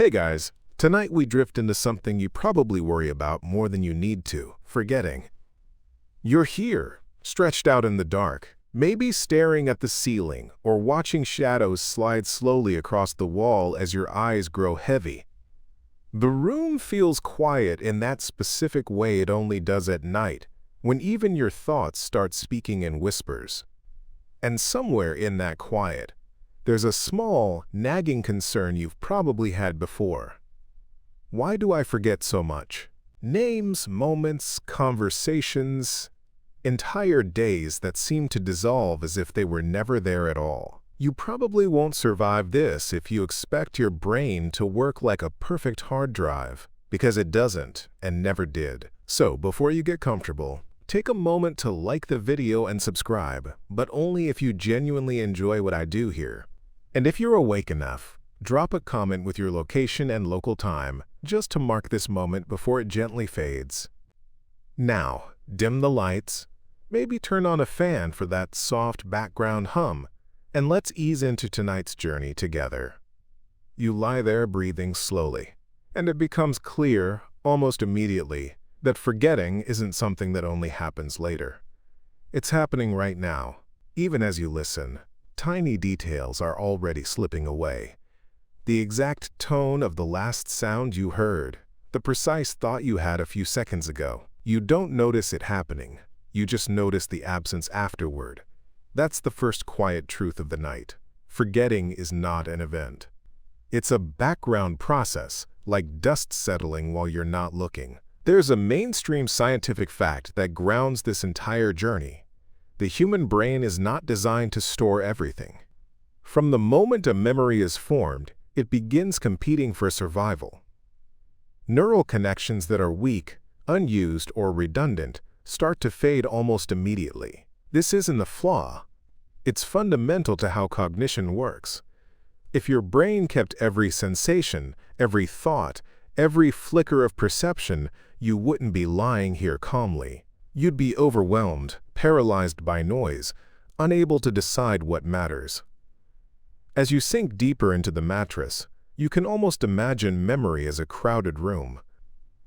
Hey guys, tonight we drift into something you probably worry about more than you need to, forgetting. You're here, stretched out in the dark, maybe staring at the ceiling or watching shadows slide slowly across the wall as your eyes grow heavy. The room feels quiet in that specific way it only does at night, when even your thoughts start speaking in whispers. And somewhere in that quiet, there's a small, nagging concern you've probably had before. Why do I forget so much? Names, moments, conversations, entire days that seem to dissolve as if they were never there at all. You probably won't survive this if you expect your brain to work like a perfect hard drive, because it doesn't and never did. So, before you get comfortable, take a moment to like the video and subscribe, but only if you genuinely enjoy what I do here. And if you're awake enough, drop a comment with your location and local time, just to mark this moment before it gently fades. Now, dim the lights, maybe turn on a fan for that soft background hum, and let's ease into tonight's journey together. You lie there breathing slowly, and it becomes clear, almost immediately, that forgetting isn't something that only happens later. It's happening right now, even as you listen. Tiny details are already slipping away. The exact tone of the last sound you heard, the precise thought you had a few seconds ago. You don't notice it happening, you just notice the absence afterward. That's the first quiet truth of the night. Forgetting is not an event. It's a background process, like dust settling while you're not looking. There's a mainstream scientific fact that grounds this entire journey. The human brain is not designed to store everything. From the moment a memory is formed, it begins competing for survival. Neural connections that are weak, unused, or redundant start to fade almost immediately. This isn't a flaw. It's fundamental to how cognition works. If your brain kept every sensation, every thought, every flicker of perception, you wouldn't be lying here calmly. You'd be overwhelmed, paralyzed by noise, unable to decide what matters. As you sink deeper into the mattress, you can almost imagine memory as a crowded room.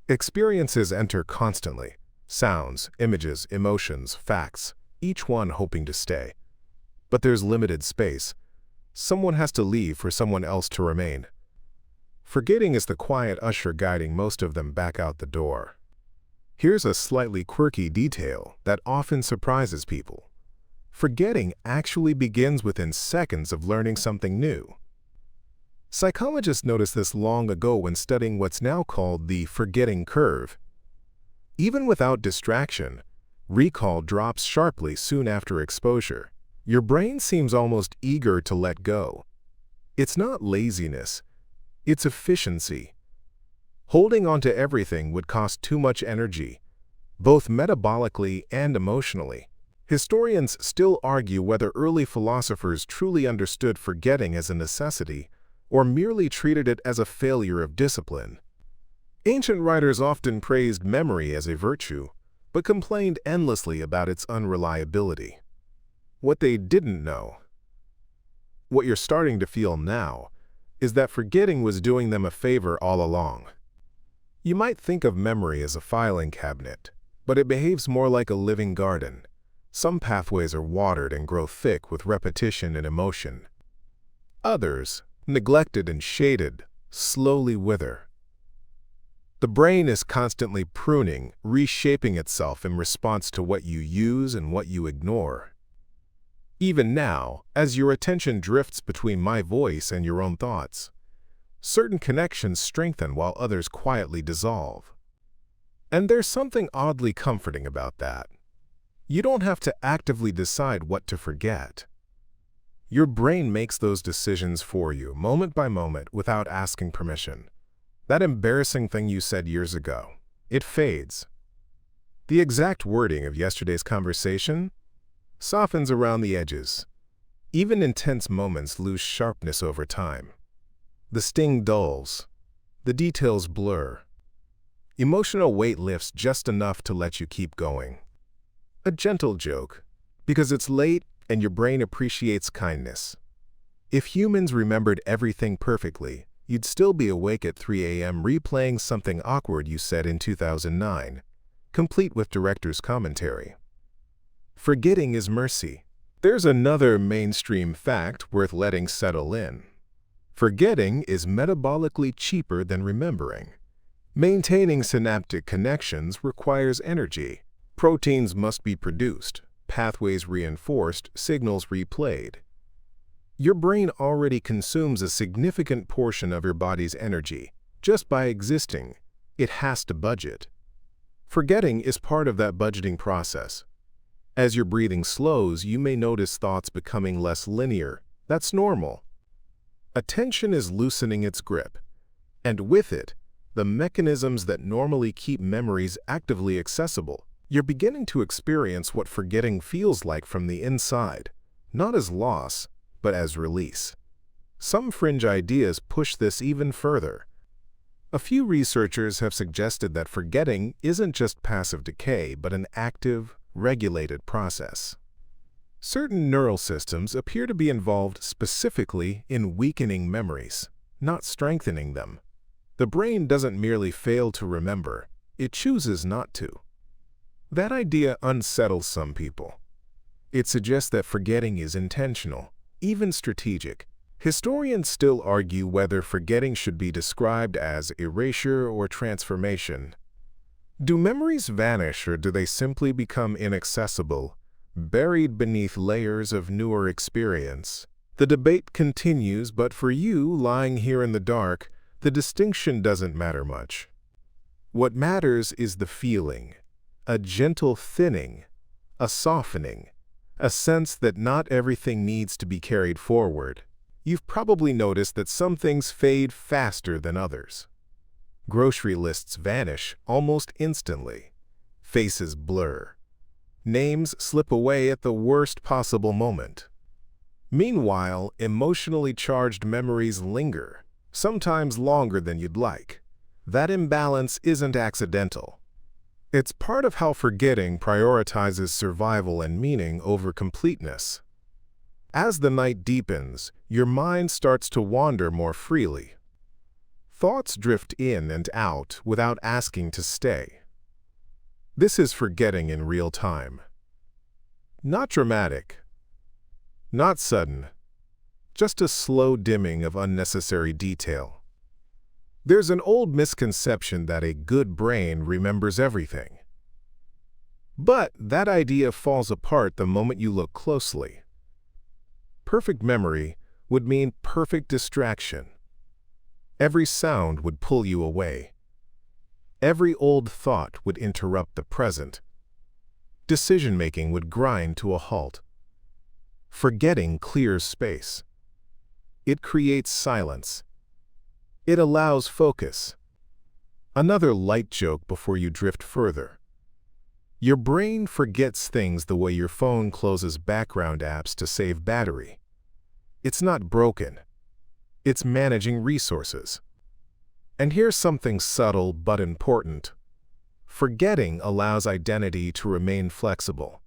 Experiences enter constantly. Sounds, images, emotions, facts, each one hoping to stay. But there's limited space. Someone has to leave for someone else to remain. Forgetting is the quiet usher guiding most of them back out the door. Here's a slightly quirky detail that often surprises people. Forgetting actually begins within seconds of learning something new. Psychologists noticed this long ago when studying what's now called the forgetting curve. Even without distraction, recall drops sharply soon after exposure. Your brain seems almost eager to let go. It's not laziness, it's efficiency. Holding on to everything would cost too much energy, both metabolically and emotionally. Historians still argue whether early philosophers truly understood forgetting as a necessity or merely treated it as a failure of discipline. Ancient writers often praised memory as a virtue, but complained endlessly about its unreliability. What they didn't know, what you're starting to feel now, is that forgetting was doing them a favor all along. You might think of memory as a filing cabinet, but it behaves more like a living garden. Some pathways are watered and grow thick with repetition and emotion. Others, neglected and shaded, slowly wither. The brain is constantly pruning, reshaping itself in response to what you use and what you ignore. Even now, as your attention drifts between my voice and your own thoughts, certain connections strengthen while others quietly dissolve. And there's something oddly comforting about that. You don't have to actively decide what to forget. Your brain makes those decisions for you, moment by moment, without asking permission. That embarrassing thing you said years ago, it fades. The exact wording of yesterday's conversation softens around the edges. Even intense moments lose sharpness over time. The sting dulls. The details blur. Emotional weight lifts just enough to let you keep going. A gentle joke, because it's late and your brain appreciates kindness. If humans remembered everything perfectly, you'd still be awake at 3 a.m. replaying something awkward you said in 2009, complete with director's commentary. Forgetting is mercy. There's another mainstream fact worth letting settle in. Forgetting is metabolically cheaper than remembering. Maintaining synaptic connections requires energy. Proteins must be produced, pathways reinforced, signals replayed. Your brain already consumes a significant portion of your body's energy. Just by existing, it has to budget. Forgetting is part of that budgeting process. As your breathing slows, you may notice thoughts becoming less linear. That's normal. Attention is loosening its grip, and with it, the mechanisms that normally keep memories actively accessible. You're beginning to experience what forgetting feels like from the inside, not as loss, but as release. Some fringe ideas push this even further. A few researchers have suggested that forgetting isn't just passive decay, but an active, regulated process. Certain neural systems appear to be involved specifically in weakening memories, not strengthening them. The brain doesn't merely fail to remember, it chooses not to. That idea unsettles some people. It suggests that forgetting is intentional, even strategic. Historians still argue whether forgetting should be described as erasure or transformation. Do memories vanish, or do they simply become inaccessible, buried beneath layers of newer experience? The debate continues, but for you, lying here in the dark, the distinction doesn't matter much. What matters is the feeling, a gentle thinning, a softening, a sense that not everything needs to be carried forward. You've probably noticed that some things fade faster than others. Grocery lists vanish almost instantly. Faces blur. Names slip away at the worst possible moment. Meanwhile, emotionally charged memories linger, sometimes longer than you'd like. That imbalance isn't accidental. It's part of how forgetting prioritizes survival and meaning over completeness. As the night deepens, your mind starts to wander more freely. Thoughts drift in and out without asking to stay. This is forgetting in real time. Not dramatic, not sudden, just a slow dimming of unnecessary detail. There's an old misconception that a good brain remembers everything. But that idea falls apart the moment you look closely. Perfect memory would mean perfect distraction. Every sound would pull you away. Every old thought would interrupt the present. Decision-making would grind to a halt. Forgetting clears space. It creates silence. It allows focus. Another light joke before you drift further. Your brain forgets things the way your phone closes background apps to save battery. It's not broken. It's managing resources. And here's something subtle but important. Forgetting allows identity to remain flexible.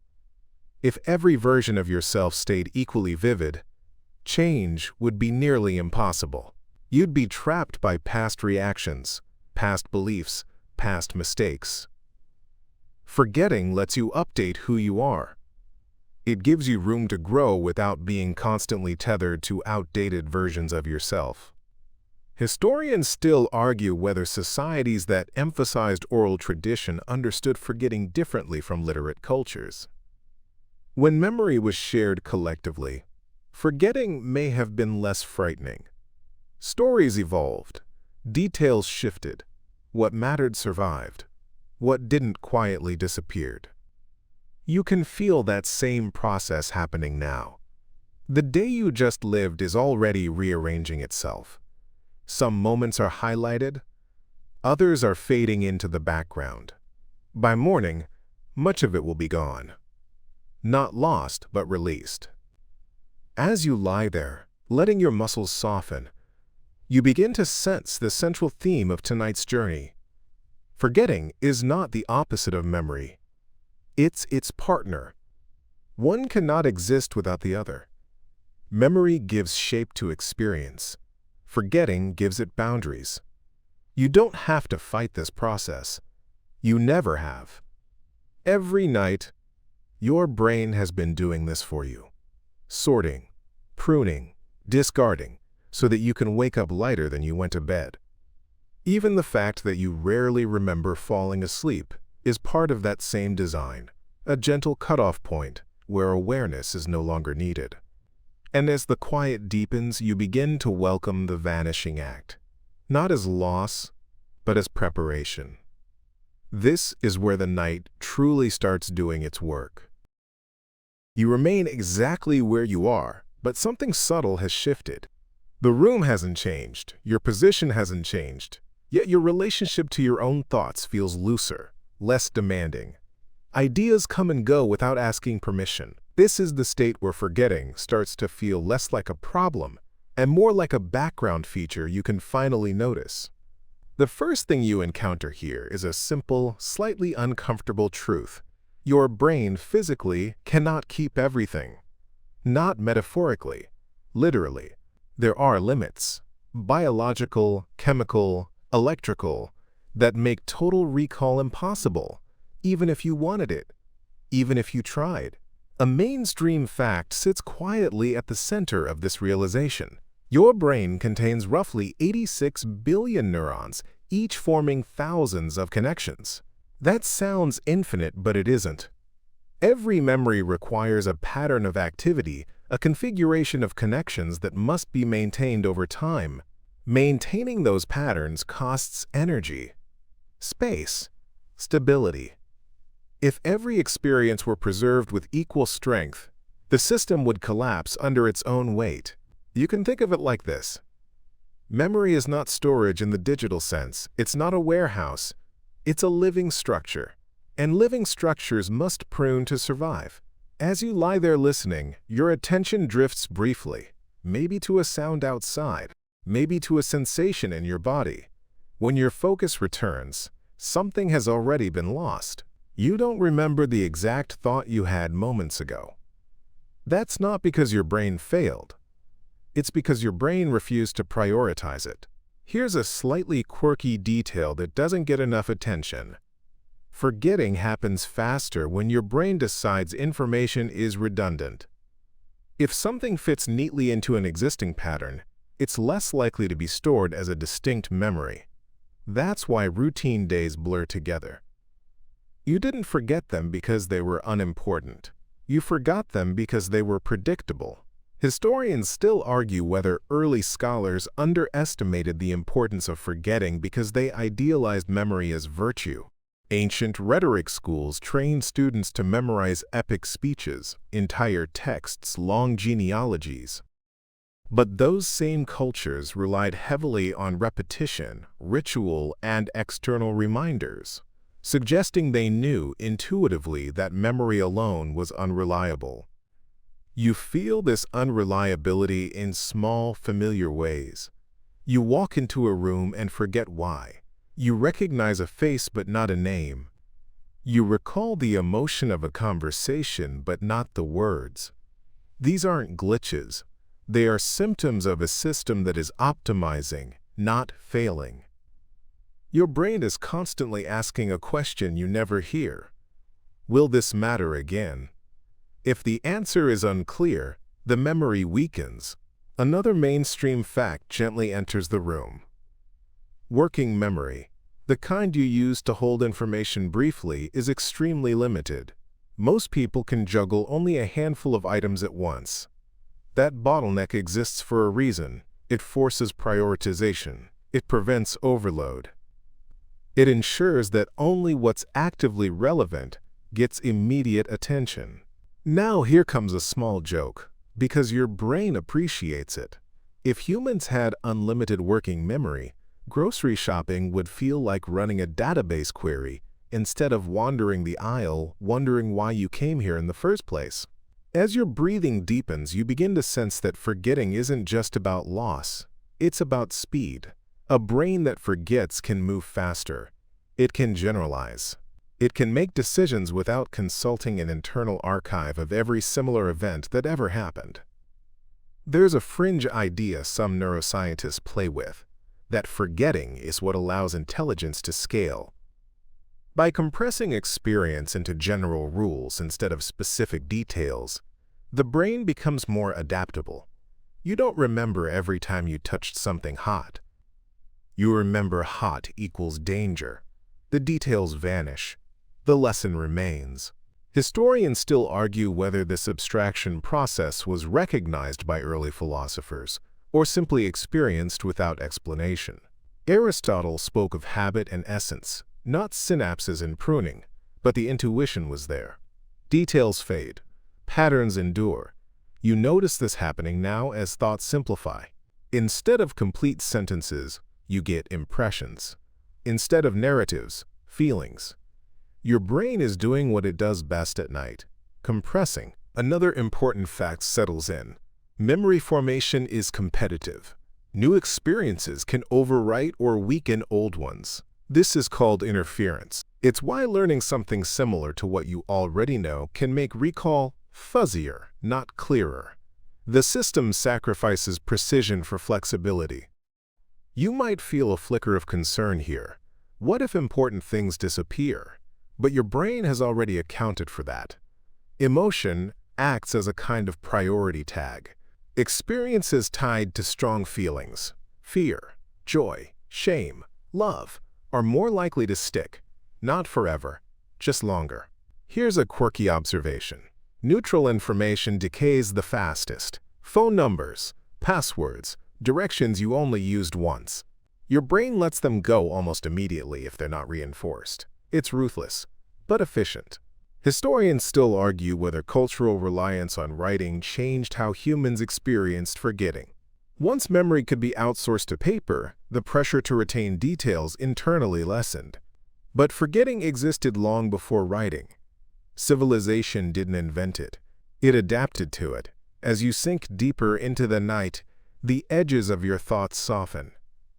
If every version of yourself stayed equally vivid, change would be nearly impossible. You'd be trapped by past reactions, past beliefs, past mistakes. Forgetting lets you update who you are. It gives you room to grow without being constantly tethered to outdated versions of yourself. Historians still argue whether societies that emphasized oral tradition understood forgetting differently from literate cultures. When memory was shared collectively, forgetting may have been less frightening. Stories evolved, details shifted, what mattered survived, what didn't quietly disappeared. You can feel that same process happening now. The day you just lived is already rearranging itself. Some moments are highlighted, others are fading into the background. By morning, much of it will be gone. Not lost, but released. As you lie there, letting your muscles soften, you begin to sense the central theme of tonight's journey. Forgetting is not the opposite of memory. It's its partner. One cannot exist without the other. Memory gives shape to experience. Forgetting gives it boundaries. You don't have to fight this process. You never have. Every night, your brain has been doing this for you. Sorting, pruning, discarding, so that you can wake up lighter than you went to bed. Even the fact that you rarely remember falling asleep is part of that same design, a gentle cutoff point where awareness is no longer needed. And as the quiet deepens, you begin to welcome the vanishing act, not as loss, but as preparation. This is where the night truly starts doing its work. You remain exactly where you are, but something subtle has shifted. The room hasn't changed, your position hasn't changed, yet your relationship to your own thoughts feels looser, less demanding. Ideas come and go without asking permission. This is the state where forgetting starts to feel less like a problem and more like a background feature you can finally notice. The first thing you encounter here is a simple, slightly uncomfortable truth. Your brain physically cannot keep everything. Not metaphorically, literally. There are limits, biological, chemical, electrical, that make total recall impossible, even if you wanted it, even if you tried. A mainstream fact sits quietly at the center of this realization. Your brain contains roughly 86 billion neurons, each forming thousands of connections. That sounds infinite, but it isn't. Every memory requires a pattern of activity, a configuration of connections that must be maintained over time. Maintaining those patterns costs energy, space, stability. If every experience were preserved with equal strength, the system would collapse under its own weight. You can think of it like this. Memory is not storage in the digital sense. It's not a warehouse. It's a living structure. And living structures must prune to survive. As you lie there listening, your attention drifts briefly, maybe to a sound outside, maybe to a sensation in your body. When your focus returns, something has already been lost. You don't remember the exact thought you had moments ago. That's not because your brain failed. It's because your brain refused to prioritize it. Here's a slightly quirky detail that doesn't get enough attention. Forgetting happens faster when your brain decides information is redundant. If something fits neatly into an existing pattern, it's less likely to be stored as a distinct memory. That's why routine days blur together. You didn't forget them because they were unimportant. You forgot them because they were predictable. Historians still argue whether early scholars underestimated the importance of forgetting because they idealized memory as virtue. Ancient rhetoric schools trained students to memorize epic speeches, entire texts, long genealogies. But those same cultures relied heavily on repetition, ritual, and external reminders, suggesting they knew intuitively that memory alone was unreliable. You feel this unreliability in small, familiar ways. You walk into a room and forget why. You recognize a face but not a name. You recall the emotion of a conversation but not the words. These aren't glitches. They are symptoms of a system that is optimizing, not failing. Your brain is constantly asking a question you never hear. Will this matter again? If the answer is unclear, the memory weakens. Another mainstream fact gently enters the room. Working memory, the kind you use to hold information briefly, is extremely limited. Most people can juggle only a handful of items at once. That bottleneck exists for a reason. It forces prioritization. It prevents overload. It ensures that only what's actively relevant gets immediate attention. Now here comes a small joke, because your brain appreciates it. If humans had unlimited working memory, grocery shopping would feel like running a database query instead of wandering the aisle, wondering why you came here in the first place. As your breathing deepens, you begin to sense that forgetting isn't just about loss, it's about speed. A brain that forgets can move faster. It can generalize. It can make decisions without consulting an internal archive of every similar event that ever happened. There's a fringe idea some neuroscientists play with, that forgetting is what allows intelligence to scale. By compressing experience into general rules instead of specific details, the brain becomes more adaptable. You don't remember every time you touched something hot. You remember hot equals danger. The details vanish. The lesson remains. Historians still argue whether this abstraction process was recognized by early philosophers or simply experienced without explanation. Aristotle spoke of habit and essence, not synapses and pruning, but the intuition was there. Details fade. Patterns endure. You notice this happening now as thoughts simplify. Instead of complete sentences, you get impressions. Instead of narratives, feelings. Your brain is doing what it does best at night, compressing. Another important fact settles in. Memory formation is competitive. New experiences can overwrite or weaken old ones. This is called interference. It's why learning something similar to what you already know can make recall fuzzier, not clearer. The system sacrifices precision for flexibility. You might feel a flicker of concern here. What if important things disappear? But your brain has already accounted for that. Emotion acts as a kind of priority tag. Experiences tied to strong feelings, fear, joy, shame, love, are more likely to stick. Not forever, just longer. Here's a quirky observation. Neutral information decays the fastest. Phone numbers, passwords, directions you only used once. Your brain lets them go almost immediately if they're not reinforced. It's ruthless, but efficient. Historians still argue whether cultural reliance on writing changed how humans experienced forgetting. Once memory could be outsourced to paper, the pressure to retain details internally lessened. But forgetting existed long before writing. Civilization didn't invent it. It adapted to it. As you sink deeper into the night, the edges of your thoughts soften.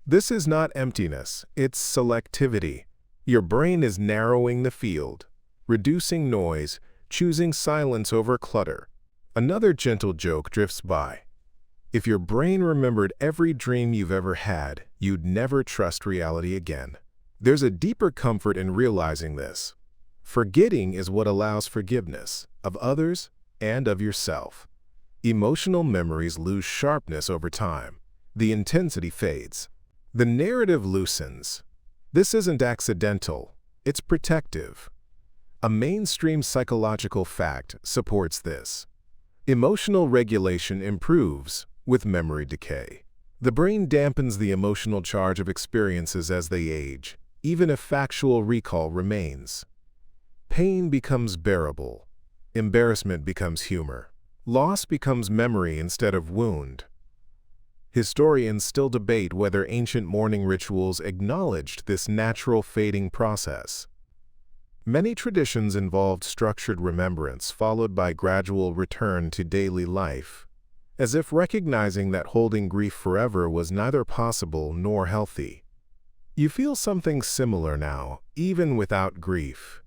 This is not emptiness, it's selectivity. Your brain is narrowing the field, reducing noise, choosing silence over clutter. Another gentle joke drifts by. If your brain remembered every dream you've ever had, you'd never trust reality again. There's a deeper comfort in realizing this. Forgetting is what allows forgiveness of others and of yourself. Emotional memories lose sharpness over time. The intensity fades. The narrative loosens. This isn't accidental, it's protective. A mainstream psychological fact supports this. Emotional regulation improves with memory decay. The brain dampens the emotional charge of experiences as they age, even if factual recall remains. Pain becomes bearable. Embarrassment becomes humor. Loss becomes memory instead of wound. Historians still debate whether ancient mourning rituals acknowledged this natural fading process. Many traditions involved structured remembrance followed by gradual return to daily life, as if recognizing that holding grief forever was neither possible nor healthy. You feel something similar now, even without grief.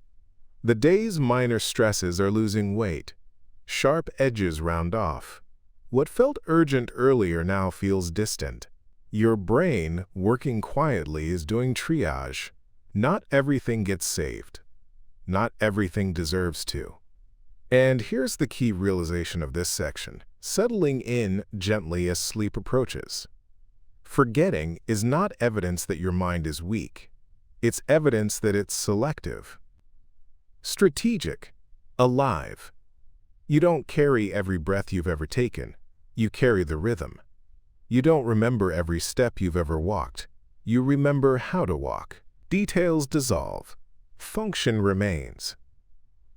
The day's minor stresses are losing weight. Sharp edges round off. What felt urgent earlier now feels distant. Your brain, working quietly, is doing triage. Not everything gets saved. Not everything deserves to. And here's the key realization of this section, settling in gently as sleep approaches. Forgetting is not evidence that your mind is weak. It's evidence that it's selective. Strategic. Alive. You don't carry every breath you've ever taken. You carry the rhythm. You don't remember every step you've ever walked. You remember how to walk. Details dissolve. Function remains.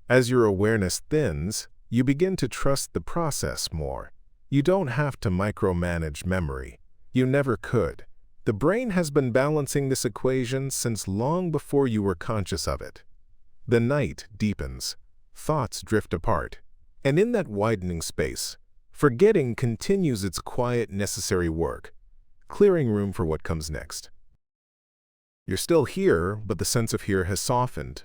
As your awareness thins, you begin to trust the process more. You don't have to micromanage memory. You never could. The brain has been balancing this equation since long before you were conscious of it. The night deepens. Thoughts drift apart. And in that widening space, forgetting continues its quiet, necessary work, clearing room for what comes next. You're still here, but the sense of here has softened.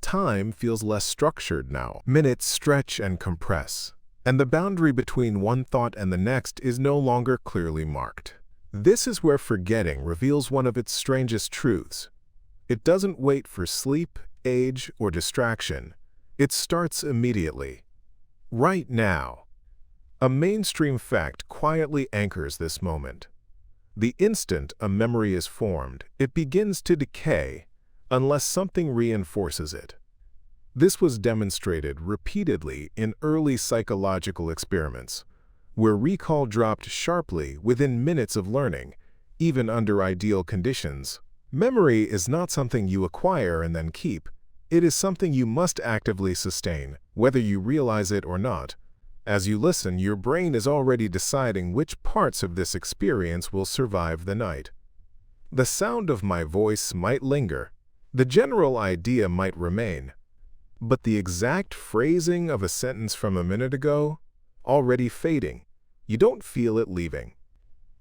Time feels less structured now. Minutes stretch and compress. and the boundary between one thought and the next is no longer clearly marked. This is where forgetting reveals one of its strangest truths. It doesn't wait for sleep, age, or distraction. It starts immediately. Right now. A mainstream fact quietly anchors this moment. The instant a memory is formed, it begins to decay unless something reinforces it. This was demonstrated repeatedly in early psychological experiments, where recall dropped sharply within minutes of learning, even under ideal conditions. Memory is not something you acquire and then keep. It is something you must actively sustain, whether you realize it or not. As you listen, your brain is already deciding which parts of this experience will survive the night. The sound of my voice might linger. The general idea might remain. But the exact phrasing of a sentence from a minute ago, already fading, you don't feel it leaving.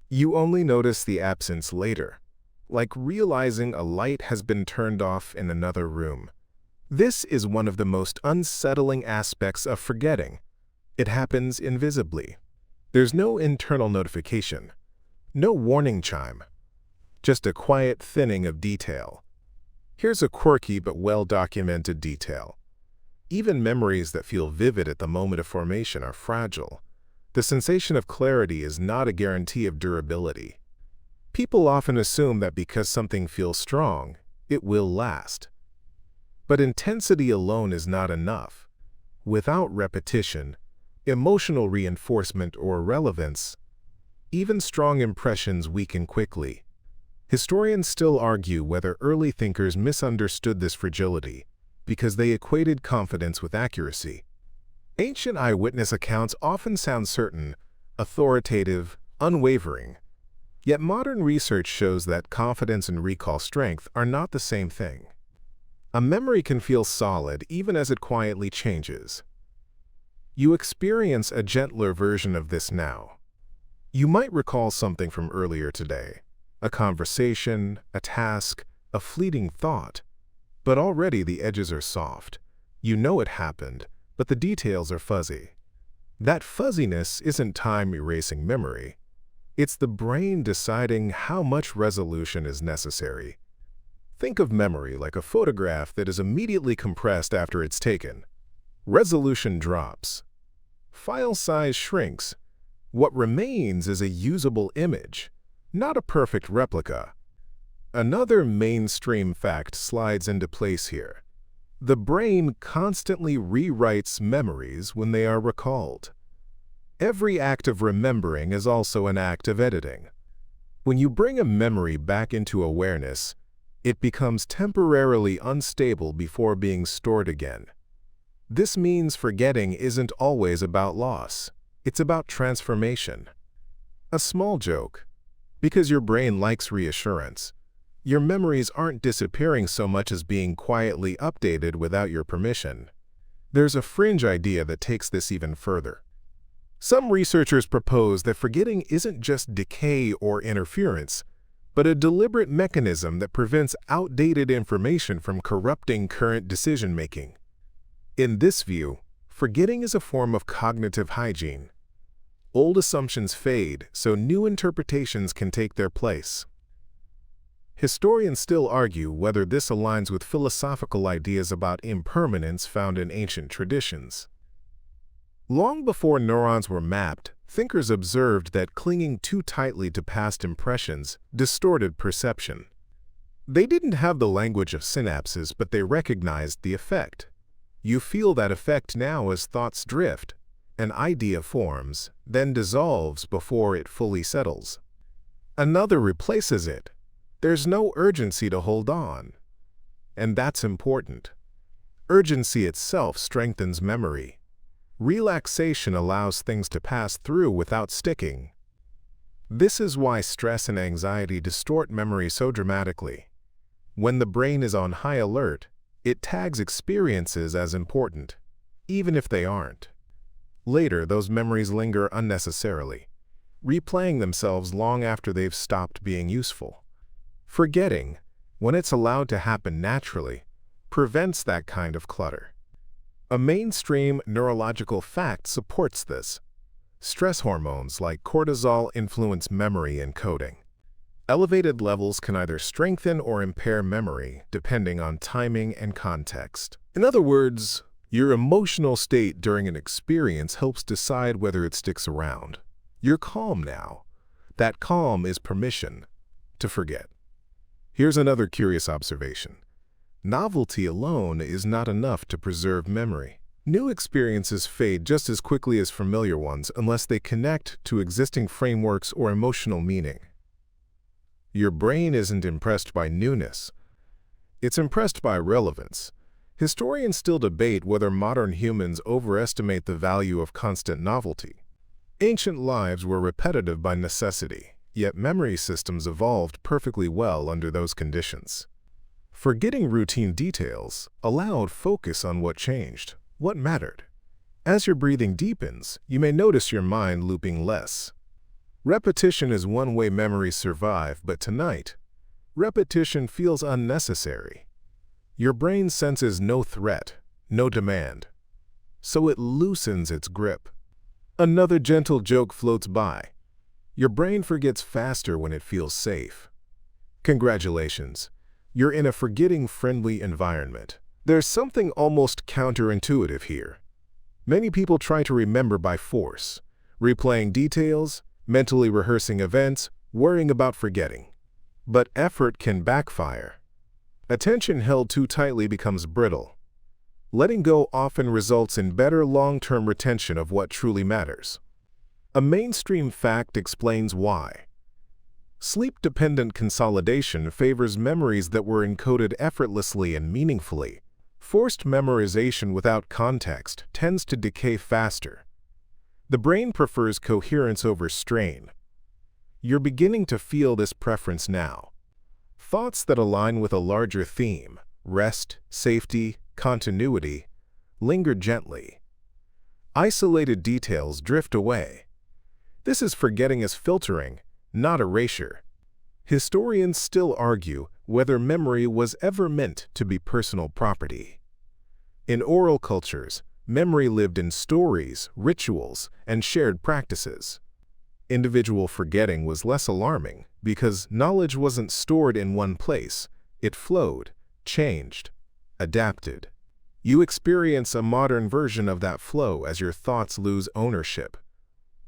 You only notice the absence later, like realizing a light has been turned off in another room. This is one of the most unsettling aspects of forgetting. It happens invisibly. There's no internal notification, no warning chime, just a quiet thinning of detail. Here's a quirky but well-documented detail. Even memories that feel vivid at the moment of formation are fragile. The sensation of clarity is not a guarantee of durability. People often assume that because something feels strong, it will last. But intensity alone is not enough. Without repetition, emotional reinforcement, or relevance, even strong impressions weaken quickly. Historians still argue whether early thinkers misunderstood this fragility because they equated confidence with accuracy. Ancient eyewitness accounts often sound certain, authoritative, unwavering. Yet modern research shows that confidence and recall strength are not the same thing. A memory can feel solid even as it quietly changes. You experience a gentler version of this now. You might recall something from earlier today, a conversation, a task, a fleeting thought, but already the edges are soft. You know it happened, but the details are fuzzy. That fuzziness isn't time erasing memory. It's the brain deciding how much resolution is necessary. Think of memory like a photograph that is immediately compressed after it's taken. Resolution drops. File size shrinks. What remains is a usable image, not a perfect replica. Another mainstream fact slides into place here. The brain constantly rewrites memories when they are recalled. Every act of remembering is also an act of editing. When you bring a memory back into awareness, it becomes temporarily unstable before being stored again. This means forgetting isn't always about loss. It's about transformation. A small joke. Because your brain likes reassurance, your memories aren't disappearing so much as being quietly updated without your permission. There's a fringe idea that takes this even further. Some researchers propose that forgetting isn't just decay or interference, but a deliberate mechanism that prevents outdated information from corrupting current decision-making. In this view, forgetting is a form of cognitive hygiene. Old assumptions fade so new interpretations can take their place. Historians still argue whether this aligns with philosophical ideas about impermanence found in ancient traditions. Long before neurons were mapped, thinkers observed that clinging too tightly to past impressions distorted perception. They didn't have the language of synapses, but they recognized the effect. You feel that effect now as thoughts drift. An idea forms, then dissolves before it fully settles. Another replaces it. There's no urgency to hold on. And that's important. Urgency itself strengthens memory. Relaxation allows things to pass through without sticking. This is why stress and anxiety distort memory so dramatically. When the brain is on high alert, it tags experiences as important, even if they aren't. Later, those memories linger unnecessarily, replaying themselves long after they've stopped being useful. Forgetting, when it's allowed to happen naturally, prevents that kind of clutter. A mainstream neurological fact supports this. Stress hormones like cortisol influence memory encoding. Elevated levels can either strengthen or impair memory, depending on timing and context. In other words, your emotional state during an experience helps decide whether it sticks around. You're calm now. That calm is permission to forget. Here's another curious observation. Novelty alone is not enough to preserve memory. New experiences fade just as quickly as familiar ones unless they connect to existing frameworks or emotional meaning. Your brain isn't impressed by newness. It's impressed by relevance. Historians still debate whether modern humans overestimate the value of constant novelty. Ancient lives were repetitive by necessity, yet memory systems evolved perfectly well under those conditions. Forgetting routine details allowed focus on what changed, what mattered. As your breathing deepens, you may notice your mind looping less. Repetition is one way memories survive, but tonight, repetition feels unnecessary. Your brain senses no threat, no demand, so it loosens its grip. Another gentle joke floats by. Your brain forgets faster when it feels safe. Congratulations, you're in a forgetting-friendly environment. There's something almost counterintuitive here. Many people try to remember by force, replaying details, mentally rehearsing events, worrying about forgetting. But effort can backfire. Attention held too tightly becomes brittle. Letting go often results in better long-term retention of what truly matters. A mainstream fact explains why. Sleep-dependent consolidation favors memories that were encoded effortlessly and meaningfully. Forced memorization without context tends to decay faster. The brain prefers coherence over strain. You're beginning to feel this preference now. Thoughts that align with a larger theme, rest, safety, continuity, linger gently. Isolated details drift away. This is forgetting as filtering, not erasure. Historians still argue whether memory was ever meant to be personal property. In oral cultures, memory lived in stories, rituals, and shared practices. Individual forgetting was less alarming because knowledge wasn't stored in one place. It flowed, changed, adapted. You experience a modern version of that flow as your thoughts lose ownership.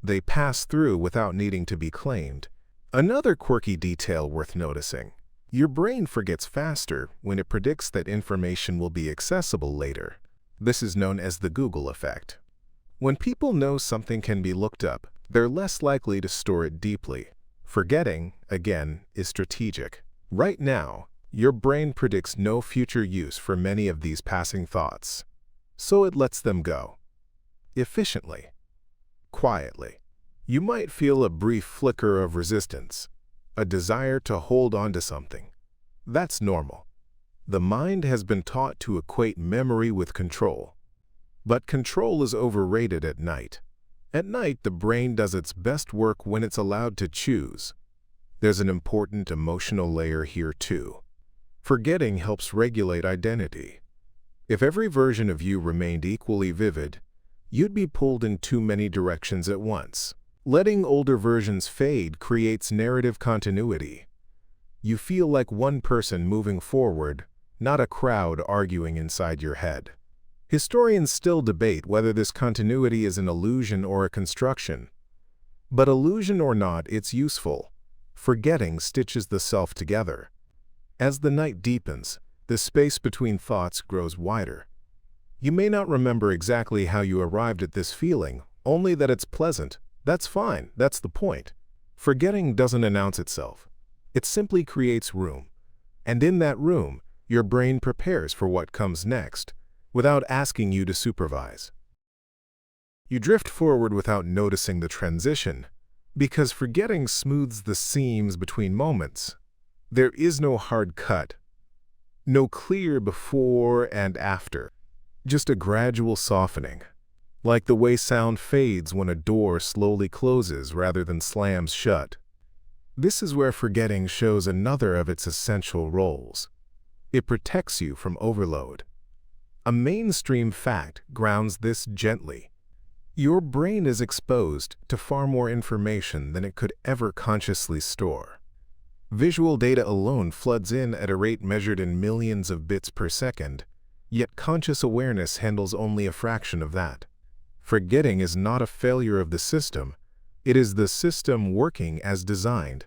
They pass through without needing to be claimed. Another quirky detail worth noticing. Your brain forgets faster when it predicts that information will be accessible later. This is known as the Google effect. When people know something can be looked up, they're less likely to store it deeply. Forgetting, again, is strategic. Right now, your brain predicts no future use for many of these passing thoughts, so it lets them go. Efficiently. Quietly. You might feel a brief flicker of resistance, a desire to hold on to something. That's normal. The mind has been taught to equate memory with control. But control is overrated at night. At night, the brain does its best work when it's allowed to choose. There's an important emotional layer here too. Forgetting helps regulate identity. If every version of you remained equally vivid, you'd be pulled in too many directions at once. Letting older versions fade creates narrative continuity. You feel like one person moving forward, not a crowd arguing inside your head. Historians still debate whether this continuity is an illusion or a construction. But illusion or not, it's useful. Forgetting stitches the self together. As the night deepens, the space between thoughts grows wider. You may not remember exactly how you arrived at this feeling, only that it's pleasant. That's fine, that's the point. Forgetting doesn't announce itself. It simply creates room. And in that room, your brain prepares for what comes next, without asking you to supervise. You drift forward without noticing the transition, because forgetting smooths the seams between moments. There is no hard cut, no clear before and after, just a gradual softening, like the way sound fades when a door slowly closes rather than slams shut. This is where forgetting shows another of its essential roles. It protects you from overload. A mainstream fact grounds this gently. Your brain is exposed to far more information than it could ever consciously store. Visual data alone floods in at a rate measured in millions of bits per second, yet conscious awareness handles only a fraction of that. Forgetting is not a failure of the system, it is the system working as designed.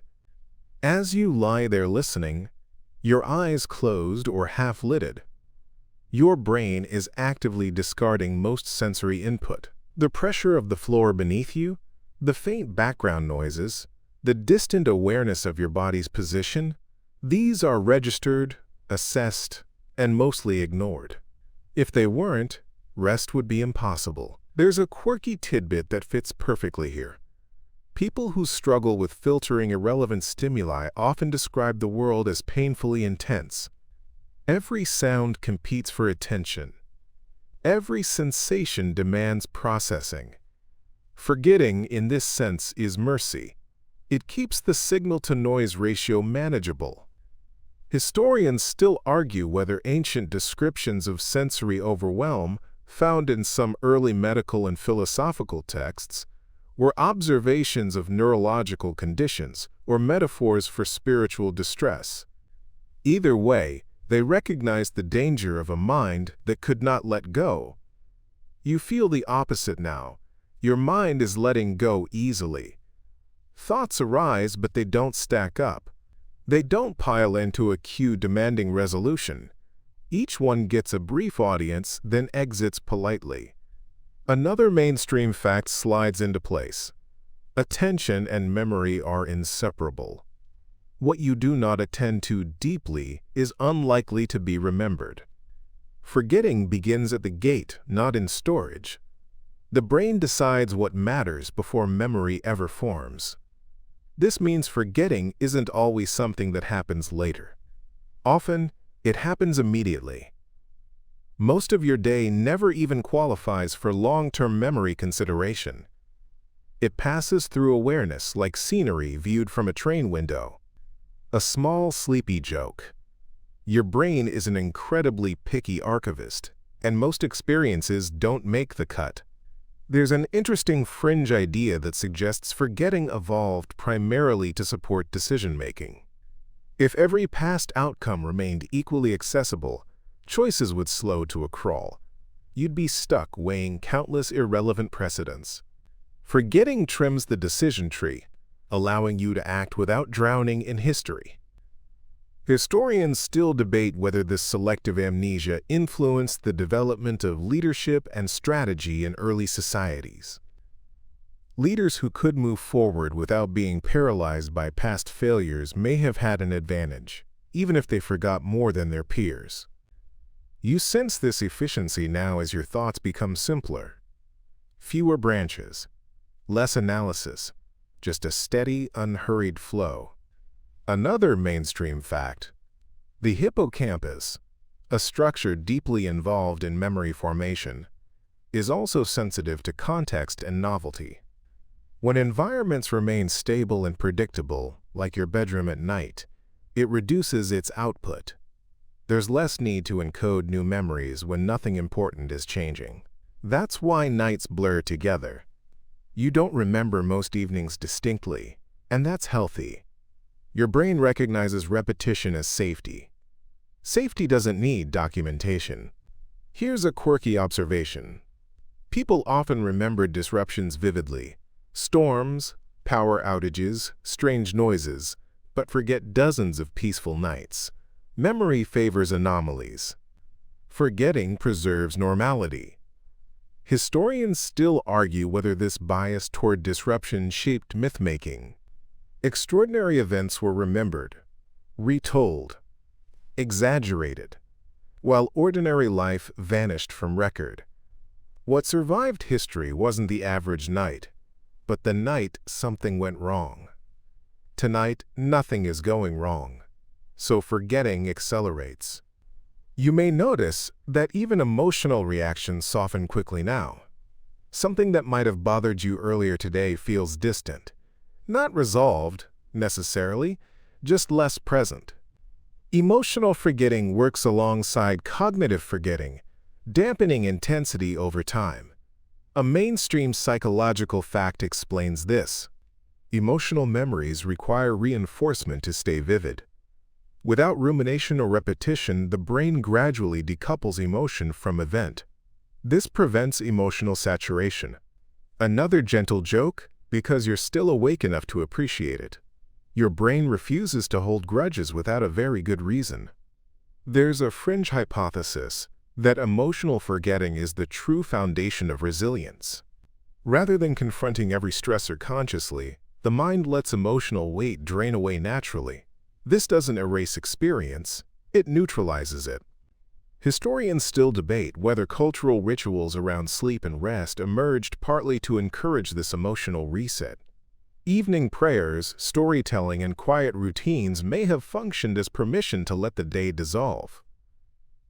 As you lie there listening, your eyes closed or half-lidded, your brain is actively discarding most sensory input. The pressure of the floor beneath you, the faint background noises, the distant awareness of your body's position, these are registered, assessed, and mostly ignored. If they weren't, rest would be impossible. There's a quirky tidbit that fits perfectly here. People who struggle with filtering irrelevant stimuli often describe the world as painfully intense. Every sound competes for attention. Every sensation demands processing. Forgetting, in this sense, is mercy. It keeps the signal-to-noise ratio manageable. Historians still argue whether ancient descriptions of sensory overwhelm, found in some early medical and philosophical texts, were observations of neurological conditions or metaphors for spiritual distress. Either way, they recognized the danger of a mind that could not let go. You feel the opposite now. Your mind is letting go easily. Thoughts arise, but they don't stack up. They don't pile into a queue demanding resolution. Each one gets a brief audience, then exits politely. Another mainstream fact slides into place. Attention and memory are inseparable. What you do not attend to deeply is unlikely to be remembered. Forgetting begins at the gate, not in storage. The brain decides what matters before memory ever forms. This means forgetting isn't always something that happens later. Often, it happens immediately. Most of your day never even qualifies for long-term memory consideration. It passes through awareness like scenery viewed from a train window. A small, sleepy joke. Your brain is an incredibly picky archivist, and most experiences don't make the cut. There's an interesting fringe idea that suggests forgetting evolved primarily to support decision-making. If every past outcome remained equally accessible, choices would slow to a crawl. You'd be stuck weighing countless irrelevant precedents. Forgetting trims the decision tree, allowing you to act without drowning in history. Historians still debate whether this selective amnesia influenced the development of leadership and strategy in early societies. Leaders who could move forward without being paralyzed by past failures may have had an advantage, even if they forgot more than their peers. You sense this efficiency now as your thoughts become simpler. Fewer branches, less analysis, just a steady, unhurried flow. Another mainstream fact: the hippocampus, a structure deeply involved in memory formation, is also sensitive to context and novelty. When environments remain stable and predictable, like your bedroom at night, it reduces its output. There's less need to encode new memories when nothing important is changing. That's why nights blur together. You don't remember most evenings distinctly, and that's healthy. Your brain recognizes repetition as safety. Safety doesn't need documentation. Here's a quirky observation. People often remember disruptions vividly: storms, power outages, strange noises, but forget dozens of peaceful nights. Memory favors anomalies. Forgetting preserves normality. Historians still argue whether this bias toward disruption shaped myth-making. Extraordinary events were remembered, retold, exaggerated, while ordinary life vanished from record. What survived history wasn't the average night, but the night something went wrong. Tonight, nothing is going wrong, so forgetting accelerates. You may notice that even emotional reactions soften quickly now. Something that might have bothered you earlier today feels distant. Not resolved, necessarily, just less present. Emotional forgetting works alongside cognitive forgetting, dampening intensity over time. A mainstream psychological fact explains this. Emotional memories require reinforcement to stay vivid. Without rumination or repetition, the brain gradually decouples emotion from event. This prevents emotional saturation. Another gentle joke, because you're still awake enough to appreciate it. Your brain refuses to hold grudges without a very good reason. There's a fringe hypothesis that emotional forgetting is the true foundation of resilience. Rather than confronting every stressor consciously, the mind lets emotional weight drain away naturally. This doesn't erase experience, it neutralizes it. Historians still debate whether cultural rituals around sleep and rest emerged partly to encourage this emotional reset. Evening prayers, storytelling, and quiet routines may have functioned as permission to let the day dissolve.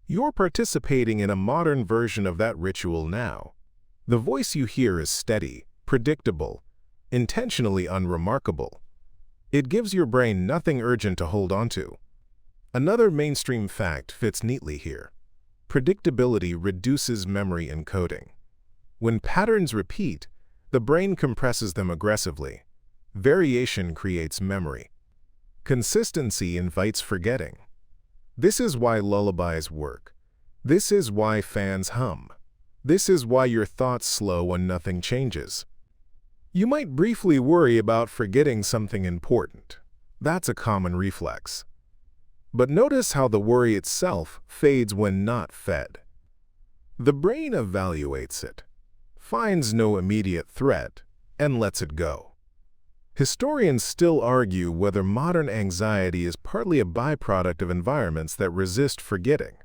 You're participating in a modern version of that ritual now. The voice you hear is steady, predictable, intentionally unremarkable. It gives your brain nothing urgent to hold onto. Another mainstream fact fits neatly here. Predictability reduces memory encoding. When patterns repeat, the brain compresses them aggressively. Variation creates memory. Consistency invites forgetting. This is why lullabies work. This is why fans hum. This is why your thoughts slow when nothing changes. You might briefly worry about forgetting something important. That's a common reflex. But notice how the worry itself fades when not fed. The brain evaluates it, finds no immediate threat, and lets it go. Historians still argue whether modern anxiety is partly a byproduct of environments that resist forgetting.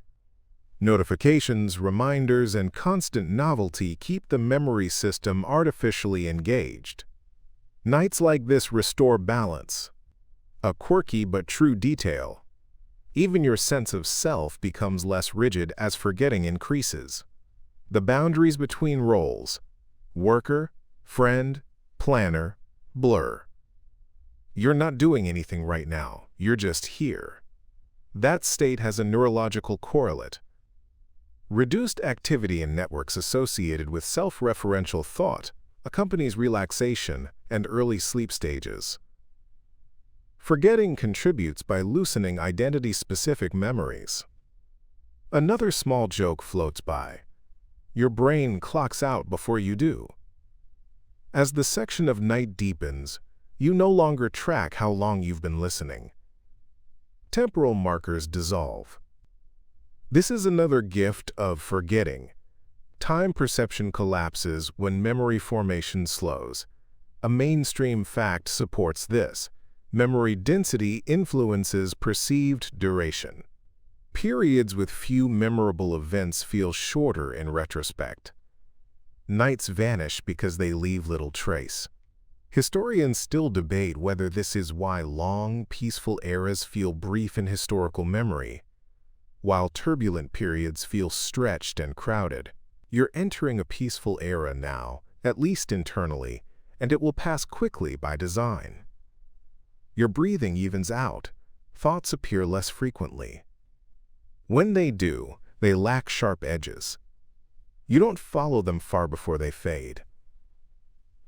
Notifications, reminders, and constant novelty keep the memory system artificially engaged. Nights like this restore balance. A quirky but true detail. Even your sense of self becomes less rigid as forgetting increases. The boundaries between roles, worker, friend, planner, blur. You're not doing anything right now, you're just here. That state has a neurological correlate. Reduced activity in networks associated with self-referential thought accompanies relaxation and early sleep stages. Forgetting contributes by loosening identity-specific memories. Another small joke floats by. Your brain clocks out before you do. As the section of night deepens, you no longer track how long you've been listening. Temporal markers dissolve. This is another gift of forgetting. Time perception collapses when memory formation slows. A mainstream fact supports this. Memory density influences perceived duration. Periods with few memorable events feel shorter in retrospect. Nights vanish because they leave little trace. Historians still debate whether this is why long, peaceful eras feel brief in historical memory, while turbulent periods feel stretched and crowded. You're entering a peaceful era now, at least internally, and it will pass quickly by design. Your breathing evens out. Thoughts appear less frequently. When they do, they lack sharp edges. You don't follow them far before they fade.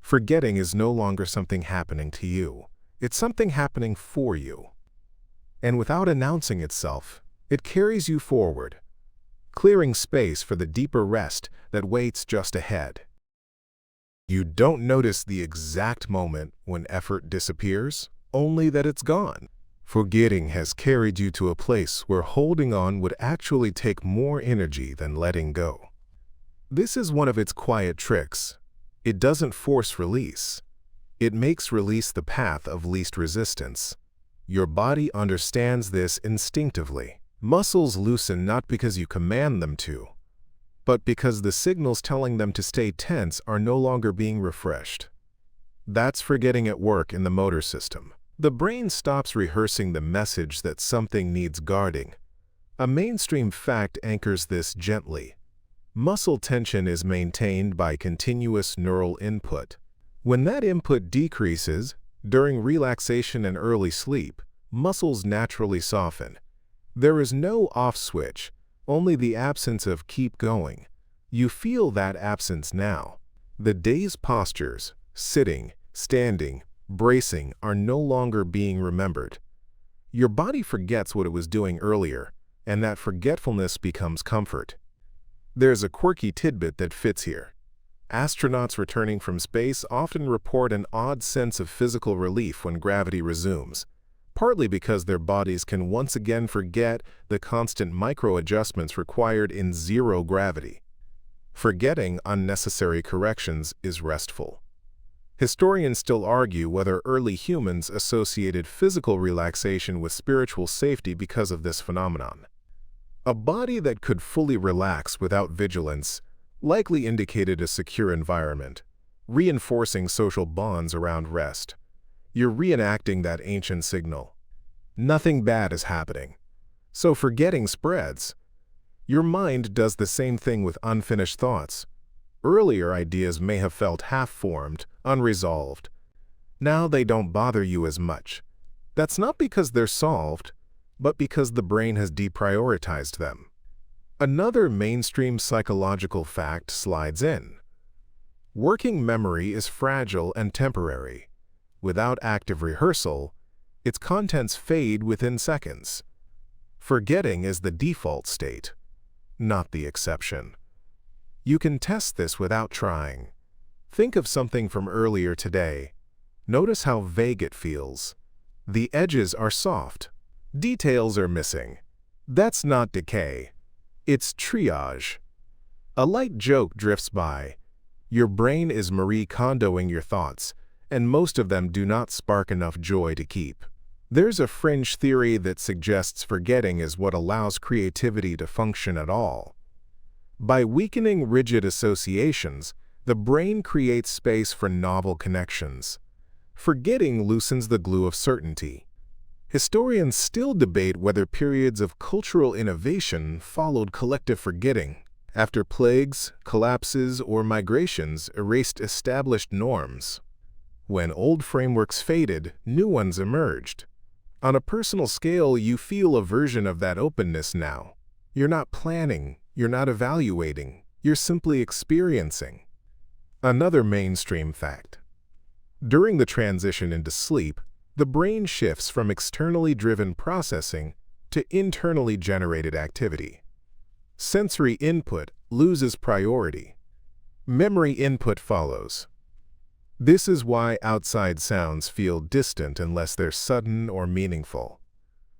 Forgetting is no longer something happening to you. It's something happening for you. And without announcing itself, it carries you forward, clearing space for the deeper rest that waits just ahead. You don't notice the exact moment when effort disappears, only that it's gone. Forgetting has carried you to a place where holding on would actually take more energy than letting go. This is one of its quiet tricks. It doesn't force release. It makes release the path of least resistance. Your body understands this instinctively. Muscles loosen not because you command them to, but because the signals telling them to stay tense are no longer being refreshed. That's forgetting at work in the motor system. The brain stops rehearsing the message that something needs guarding. A mainstream fact anchors this gently. Muscle tension is maintained by continuous neural input. When that input decreases, during relaxation and early sleep, muscles naturally soften. There is no off switch, only the absence of keep going. You feel that absence now. The day's postures, sitting, standing, bracing, are no longer being remembered. Your body forgets what it was doing earlier, and that forgetfulness becomes comfort. There's a quirky tidbit that fits here. Astronauts returning from space often report an odd sense of physical relief when gravity resumes, partly because their bodies can once again forget the constant micro-adjustments required in zero gravity. Forgetting unnecessary corrections is restful. Historians still argue whether early humans associated physical relaxation with spiritual safety because of this phenomenon. A body that could fully relax without vigilance likely indicated a secure environment, reinforcing social bonds around rest. You're reenacting that ancient signal. Nothing bad is happening. So forgetting spreads. Your mind does the same thing with unfinished thoughts. Earlier ideas may have felt half-formed, unresolved. Now they don't bother you as much. That's not because they're solved, but because the brain has deprioritized them. Another mainstream psychological fact slides in. Working memory is fragile and temporary. Without active rehearsal, its contents fade within seconds. Forgetting is the default state, not the exception. You can test this without trying. Think of something from earlier today. Notice how vague it feels. The edges are soft. Details are missing. That's not decay. It's triage. A light joke drifts by. Your brain is Marie Kondoing your thoughts, and most of them do not spark enough joy to keep. There's a fringe theory that suggests forgetting is what allows creativity to function at all. By weakening rigid associations, the brain creates space for novel connections. Forgetting loosens the glue of certainty. Historians still debate whether periods of cultural innovation followed collective forgetting, after plagues, collapses, or migrations erased established norms. When old frameworks faded, new ones emerged. On a personal scale, you feel a version of that openness now. You're not planning. You're not evaluating, you're simply experiencing. Another mainstream fact. During the transition into sleep, the brain shifts from externally driven processing to internally generated activity. Sensory input loses priority. Memory input follows. This is why outside sounds feel distant unless they're sudden or meaningful.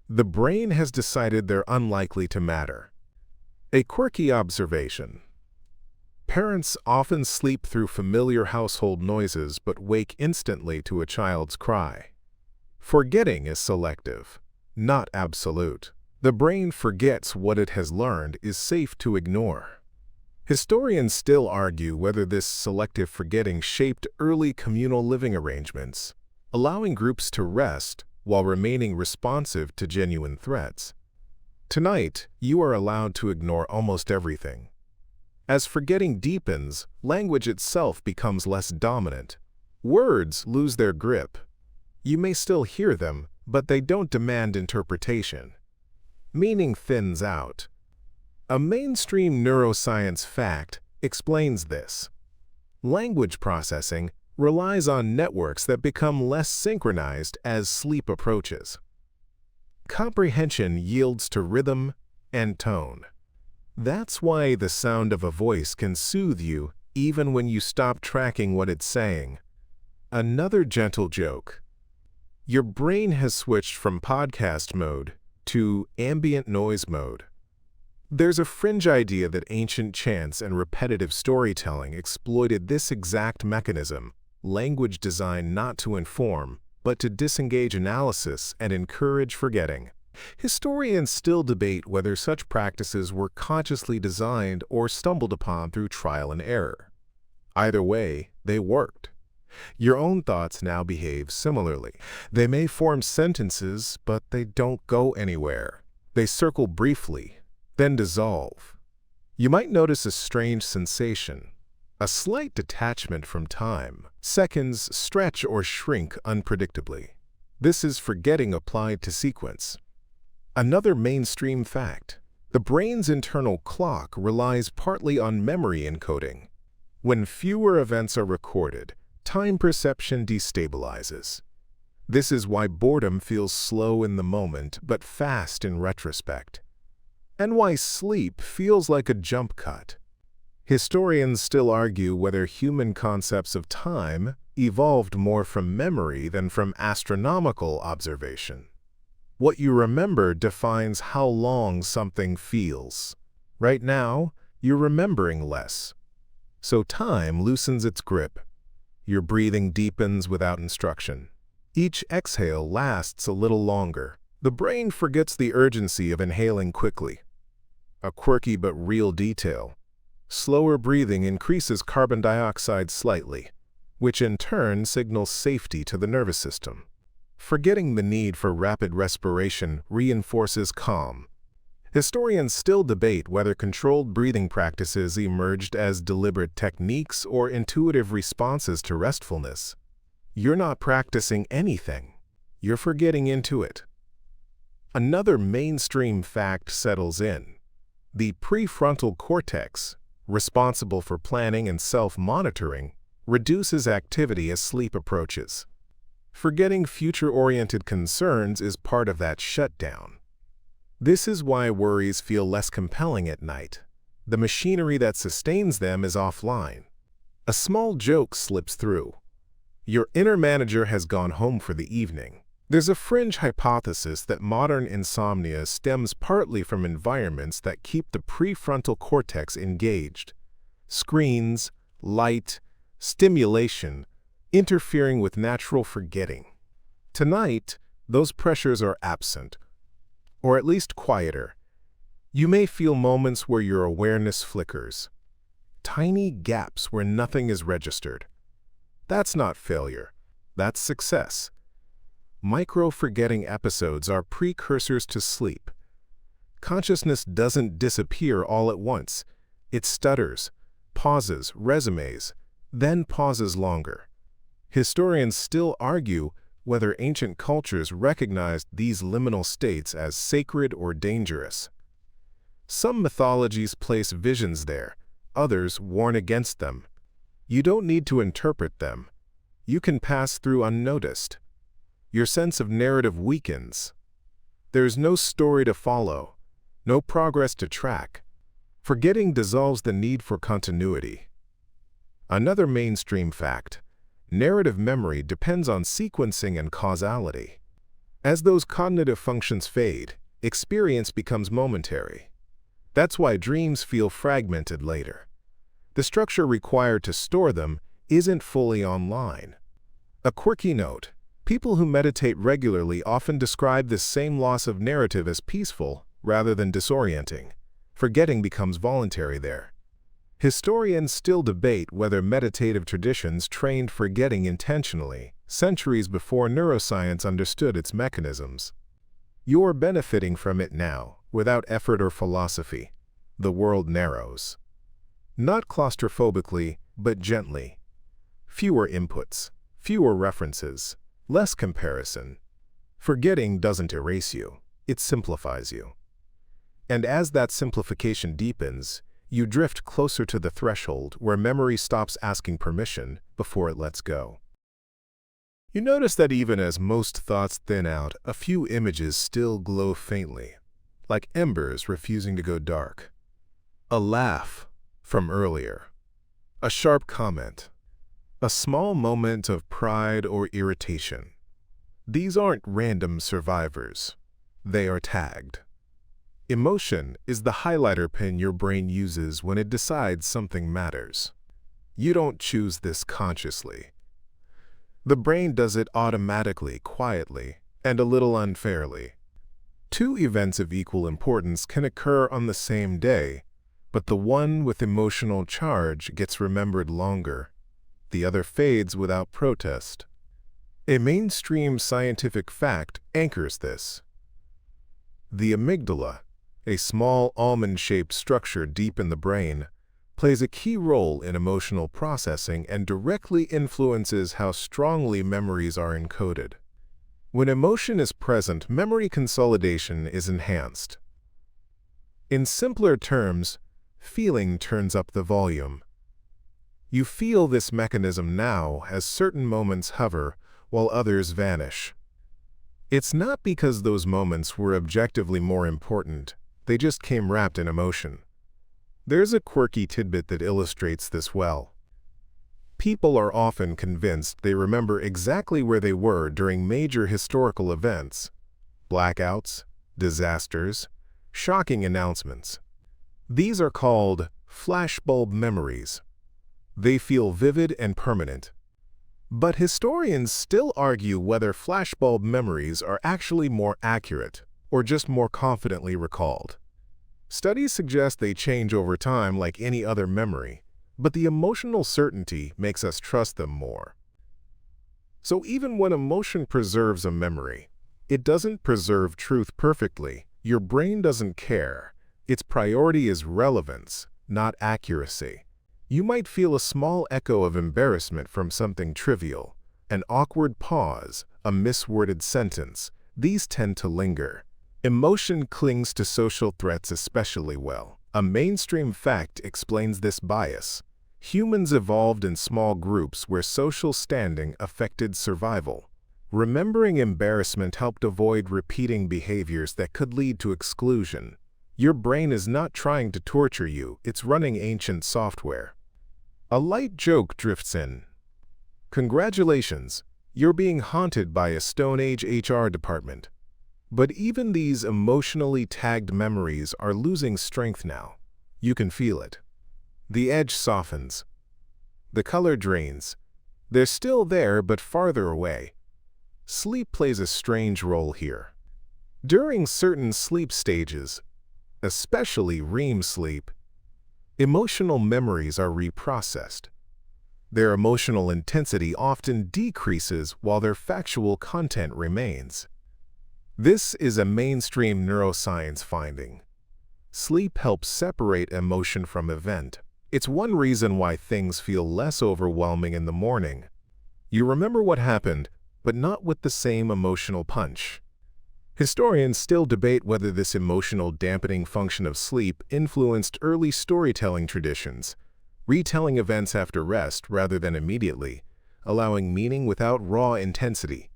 The brain has decided they're unlikely to matter. A quirky observation. Parents often sleep through familiar household noises but wake instantly to a child's cry. Forgetting is selective, not absolute. The brain forgets what it has learned is safe to ignore. Historians still argue whether this selective forgetting shaped early communal living arrangements, allowing groups to rest while remaining responsive to genuine threats. Tonight, you are allowed to ignore almost everything. As forgetting deepens, language itself becomes less dominant. Words lose their grip. You may still hear them, but they don't demand interpretation. Meaning thins out. A mainstream neuroscience fact explains this. Language processing relies on networks that become less synchronized as sleep approaches. Comprehension yields to rhythm and tone. That's why the sound of a voice can soothe you even when you stop tracking what it's saying. Another gentle joke. Your brain has switched from podcast mode to ambient noise mode. There's a fringe idea that ancient chants and repetitive storytelling exploited this exact mechanism, language designed not to inform, but to disengage analysis and encourage forgetting. Historians still debate whether such practices were consciously designed or stumbled upon through trial and error. Either way, they worked. Your own thoughts now behave similarly. They may form sentences, but they don't go anywhere. They circle briefly, then dissolve. You might notice a strange sensation, a slight detachment from time. Seconds stretch or shrink unpredictably. This is forgetting applied to sequence. Another mainstream fact. The brain's internal clock relies partly on memory encoding. When fewer events are recorded, time perception destabilizes. This is why boredom feels slow in the moment but fast in retrospect, and why sleep feels like a jump cut. Historians still argue whether human concepts of time evolved more from memory than from astronomical observation. What you remember defines how long something feels. Right now, you're remembering less. So time loosens its grip. Your breathing deepens without instruction. Each exhale lasts a little longer. The brain forgets the urgency of inhaling quickly. A quirky but real detail. Slower breathing increases carbon dioxide slightly, which in turn signals safety to the nervous system. Forgetting the need for rapid respiration reinforces calm. Historians still debate whether controlled breathing practices emerged as deliberate techniques or intuitive responses to restfulness. You're not practicing anything. You're forgetting into it. Another mainstream fact settles in. The prefrontal cortex, responsible for planning and self-monitoring, reduces activity as sleep approaches. Forgetting future-oriented concerns is part of that shutdown. This is why worries feel less compelling at night. The machinery that sustains them is offline. A small joke slips through. Your inner manager has gone home for the evening. There's a fringe hypothesis that modern insomnia stems partly from environments that keep the prefrontal cortex engaged. Screens, light, stimulation, interfering with natural forgetting. Tonight, those pressures are absent, or at least quieter. You may feel moments where your awareness flickers. Tiny gaps where nothing is registered. That's not failure. That's success. Micro-forgetting episodes are precursors to sleep. Consciousness doesn't disappear all at once. It stutters, pauses, resumes, then pauses longer. Historians still argue whether ancient cultures recognized these liminal states as sacred or dangerous. Some mythologies place visions there, others warn against them. You don't need to interpret them. You can pass through unnoticed. Your sense of narrative weakens. There's no story to follow, no progress to track. Forgetting dissolves the need for continuity. Another mainstream fact: narrative memory depends on sequencing and causality. As those cognitive functions fade, experience becomes momentary. That's why dreams feel fragmented later. The structure required to store them isn't fully online. A quirky note: people who meditate regularly often describe this same loss of narrative as peaceful rather than disorienting. Forgetting becomes voluntary there. Historians still debate whether meditative traditions trained forgetting intentionally, centuries before neuroscience understood its mechanisms. You're benefiting from it now, without effort or philosophy. The world narrows. Not claustrophobically, but gently. Fewer inputs, fewer references, less comparison. Forgetting doesn't erase you, it simplifies you. And as that simplification deepens, you drift closer to the threshold where memory stops asking permission before it lets go. You notice that even as most thoughts thin out, a few images still glow faintly, like embers refusing to go dark. A laugh from earlier, a sharp comment, a small moment of pride or irritation. These aren't random survivors. They are tagged. Emotion is the highlighter pen your brain uses when it decides something matters. You don't choose this consciously. The brain does it automatically, quietly, and a little unfairly. Two events of equal importance can occur on the same day, but the one with emotional charge gets remembered longer. The other fades without protest. A mainstream scientific fact anchors this. The amygdala, a small almond-shaped structure deep in the brain, plays a key role in emotional processing and directly influences how strongly memories are encoded. When emotion is present, memory consolidation is enhanced. In simpler terms, feeling turns up the volume. You feel this mechanism now as certain moments hover while others vanish. It's not because those moments were objectively more important, they just came wrapped in emotion. There's a quirky tidbit that illustrates this well. People are often convinced they remember exactly where they were during major historical events, blackouts, disasters, shocking announcements. These are called flashbulb memories. They feel vivid and permanent. But historians still argue whether flashbulb memories are actually more accurate or just more confidently recalled. Studies suggest they change over time like any other memory, but the emotional certainty makes us trust them more. So even when emotion preserves a memory, it doesn't preserve truth perfectly. Your brain doesn't care. Its priority is relevance, not accuracy. You might feel a small echo of embarrassment from something trivial, an awkward pause, a misworded sentence. These tend to linger. Emotion clings to social threats especially well. A mainstream fact explains this bias. Humans evolved in small groups where social standing affected survival. Remembering embarrassment helped avoid repeating behaviors that could lead to exclusion. Your brain is not trying to torture you, it's running ancient software. A light joke drifts in. Congratulations, you're being haunted by a Stone Age HR department. But even these emotionally tagged memories are losing strength now. You can feel it. The edge softens. The color drains. They're still there, but farther away. Sleep plays a strange role here. During certain sleep stages, especially REM sleep, emotional memories are reprocessed. Their emotional intensity often decreases while their factual content remains. This is a mainstream neuroscience finding. Sleep helps separate emotion from event. It's one reason why things feel less overwhelming in the morning. You remember what happened, but not with the same emotional punch. Historians still debate whether this emotional dampening function of sleep influenced early storytelling traditions, retelling events after rest rather than immediately, allowing meaning without raw intensity.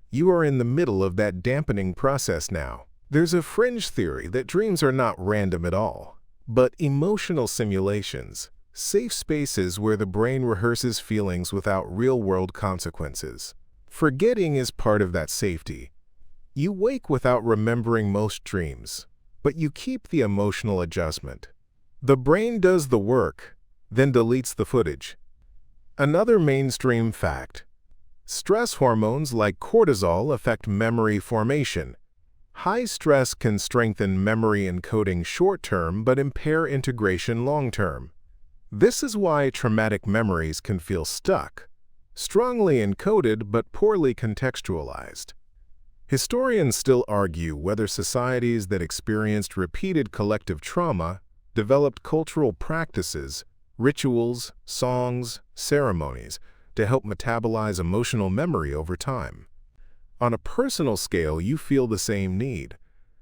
You are in the middle of that dampening process now. There's a fringe theory that dreams are not random at all, but emotional simulations, safe spaces where the brain rehearses feelings without real-world consequences. Forgetting is part of that safety. You wake without remembering most dreams, but you keep the emotional adjustment. The brain does the work, then deletes the footage. Another mainstream fact: stress hormones like cortisol affect memory formation. High stress can strengthen memory encoding short-term but impair integration long-term. This is why traumatic memories can feel stuck, strongly encoded but poorly contextualized. Historians still argue whether societies that experienced repeated collective trauma developed cultural practices, rituals, songs, ceremonies to help metabolize emotional memory over time. On a personal scale, you feel the same need.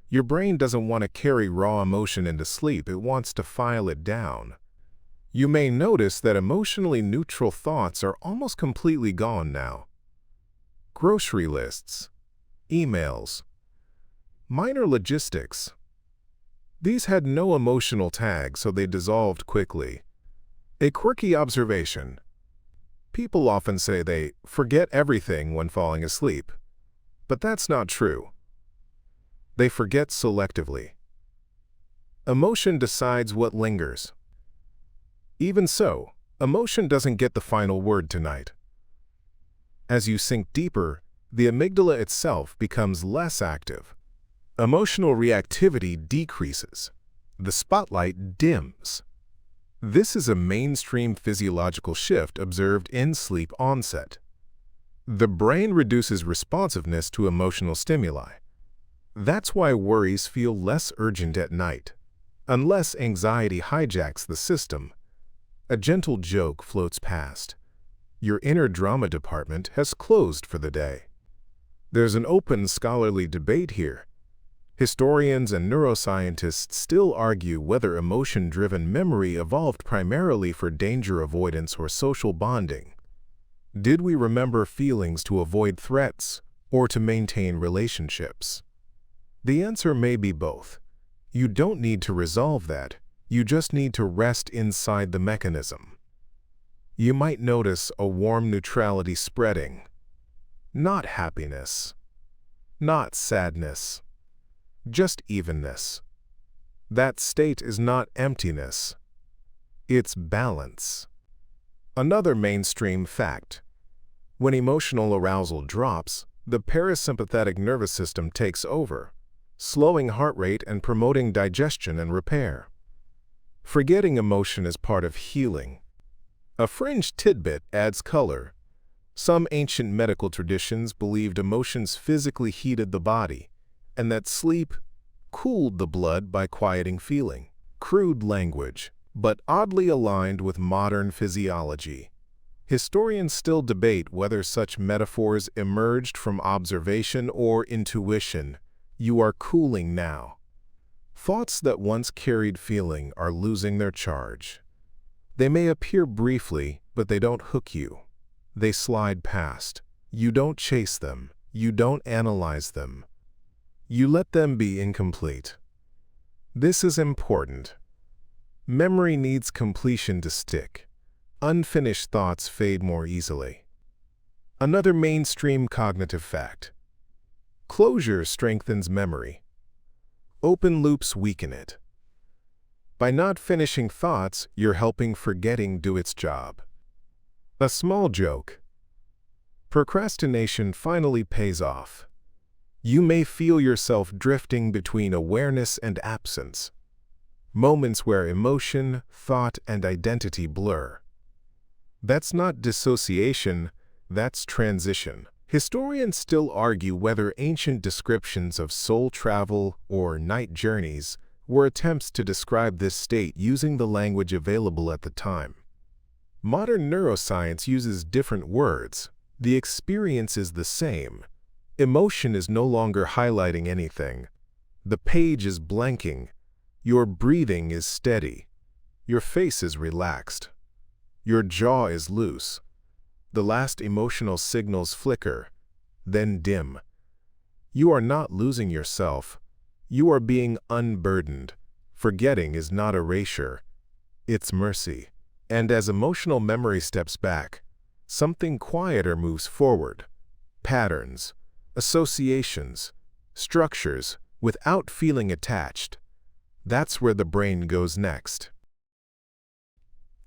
Your brain doesn't want to carry raw emotion into sleep, it wants to file it down. You may notice that emotionally neutral thoughts are almost completely gone now. Grocery lists, emails, minor logistics. These had no emotional tag, so they dissolved quickly. A quirky observation. People often say they forget everything when falling asleep. But that's not true. They forget selectively. Emotion decides what lingers. Even so, emotion doesn't get the final word tonight. As you sink deeper, the amygdala itself becomes less active. Emotional reactivity decreases. The spotlight dims. This is a mainstream physiological shift observed in sleep onset. The brain reduces responsiveness to emotional stimuli. That's why worries feel less urgent at night. Unless anxiety hijacks the system, a gentle joke floats past. Your inner drama department has closed for the day. There's an open scholarly debate here. Historians and neuroscientists still argue whether emotion-driven memory evolved primarily for danger avoidance or social bonding. Did we remember feelings to avoid threats or to maintain relationships? The answer may be both. You don't need to resolve that, you just need to rest inside the mechanism. You might notice a warm neutrality spreading. Not happiness. Not sadness. Just evenness. That state is not emptiness. It's balance. Another mainstream fact. When emotional arousal drops, the parasympathetic nervous system takes over, slowing heart rate and promoting digestion and repair. Forgetting emotion is part of healing. A fringe tidbit adds color. Some ancient medical traditions believed emotions physically heated the body, and that sleep cooled the blood by quieting feeling. Crude language, but oddly aligned with modern physiology. Historians still debate whether such metaphors emerged from observation or intuition. You are cooling now. Thoughts that once carried feeling are losing their charge. They may appear briefly, but they don't hook you. They slide past. You don't chase them. You don't analyze them. You let them be incomplete. This is important. Memory needs completion to stick. Unfinished thoughts fade more easily. Another mainstream cognitive fact. Closure strengthens memory. Open loops weaken it. By not finishing thoughts, you're helping forgetting do its job. A small joke. Procrastination finally pays off. You may feel yourself drifting between awareness and absence. Moments where emotion, thought, and identity blur. That's not dissociation, that's transition. Historians still argue whether ancient descriptions of soul travel or night journeys were attempts to describe this state using the language available at the time. Modern neuroscience uses different words. The experience is the same. Emotion is no longer highlighting anything. The page is blanking. Your breathing is steady. Your face is relaxed. Your jaw is loose. The last emotional signals flicker, then dim. You are not losing yourself. You are being unburdened. Forgetting is not erasure. It's mercy. And as emotional memory steps back, something quieter moves forward. Patterns, associations, structures, without feeling attached. That's where the brain goes next.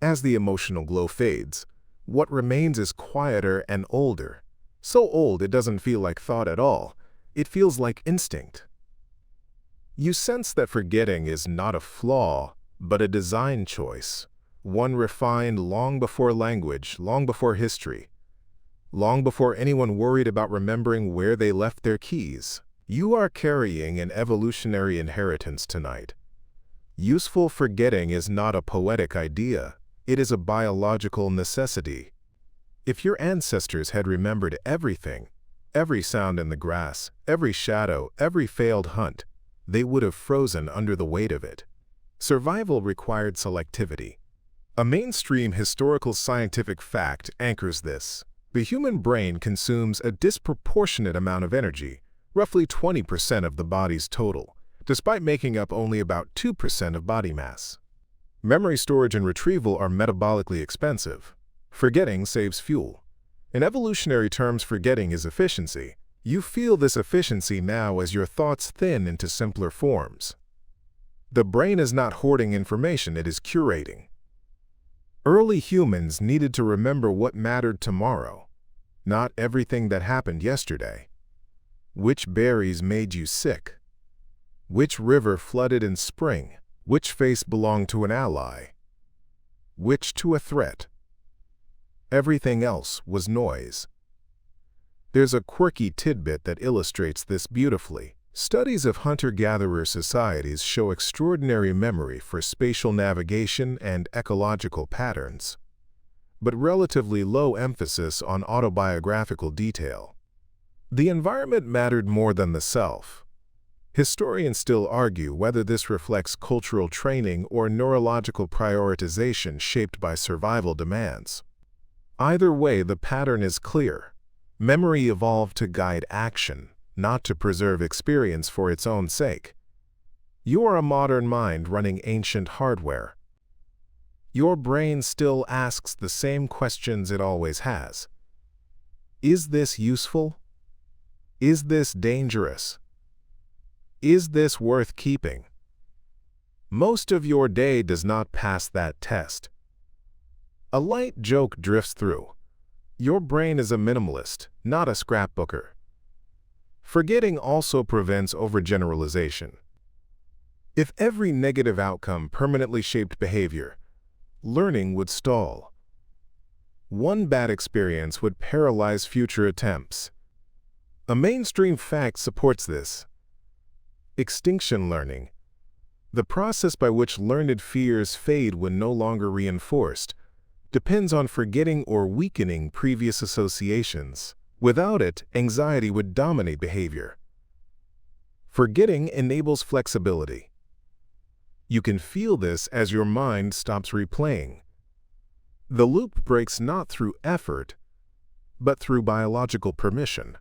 As the emotional glow fades, what remains is quieter and older. So old it doesn't feel like thought at all. It feels like instinct. You sense that forgetting is not a flaw, but a design choice. One refined long before language, long before history, long before anyone worried about remembering where they left their keys. You are carrying an evolutionary inheritance tonight. Useful forgetting is not a poetic idea. It is a biological necessity. If your ancestors had remembered everything, every sound in the grass, every shadow, every failed hunt, they would have frozen under the weight of it. Survival required selectivity. A mainstream historical scientific fact anchors this. The human brain consumes a disproportionate amount of energy, roughly 20% of the body's total, despite making up only about 2% of body mass. Memory storage and retrieval are metabolically expensive. Forgetting saves fuel. In evolutionary terms, forgetting is efficiency. You feel this efficiency now as your thoughts thin into simpler forms. The brain is not hoarding information, it is curating. Early humans needed to remember what mattered tomorrow, not everything that happened yesterday. Which berries made you sick? Which river flooded in spring? Which face belonged to an ally? Which to a threat? Everything else was noise. There's a quirky tidbit that illustrates this beautifully. Studies of hunter-gatherer societies show extraordinary memory for spatial navigation and ecological patterns, but relatively low emphasis on autobiographical detail. The environment mattered more than the self. Historians still argue whether this reflects cultural training or neurological prioritization shaped by survival demands. Either way, the pattern is clear. Memory evolved to guide action, not to preserve experience for its own sake. You are a modern mind running ancient hardware. Your brain still asks the same questions it always has. Is this useful? Is this dangerous? Is this worth keeping? Most of your day does not pass that test. A light joke drifts through. Your brain is a minimalist, not a scrapbooker. Forgetting also prevents overgeneralization. If every negative outcome permanently shaped behavior, learning would stall. One bad experience would paralyze future attempts. A mainstream fact supports this. Extinction learning, the process by which learned fears fade when no longer reinforced, depends on forgetting or weakening previous associations. Without it, anxiety would dominate behavior. Forgetting enables flexibility. You can feel this as your mind stops replaying. The loop breaks not through effort, but through biological permission.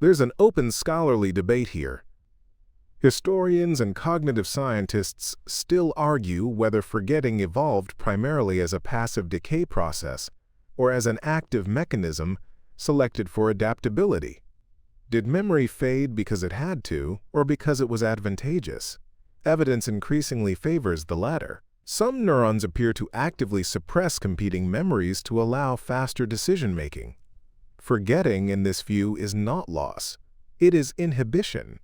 There's an open scholarly debate here. Historians and cognitive scientists still argue whether forgetting evolved primarily as a passive decay process or as an active mechanism selected for adaptability. Did memory fade because it had to, or because it was advantageous? Evidence increasingly favors the latter. Some neurons appear to actively suppress competing memories to allow faster decision-making. Forgetting, in this view, is not loss. It is inhibition.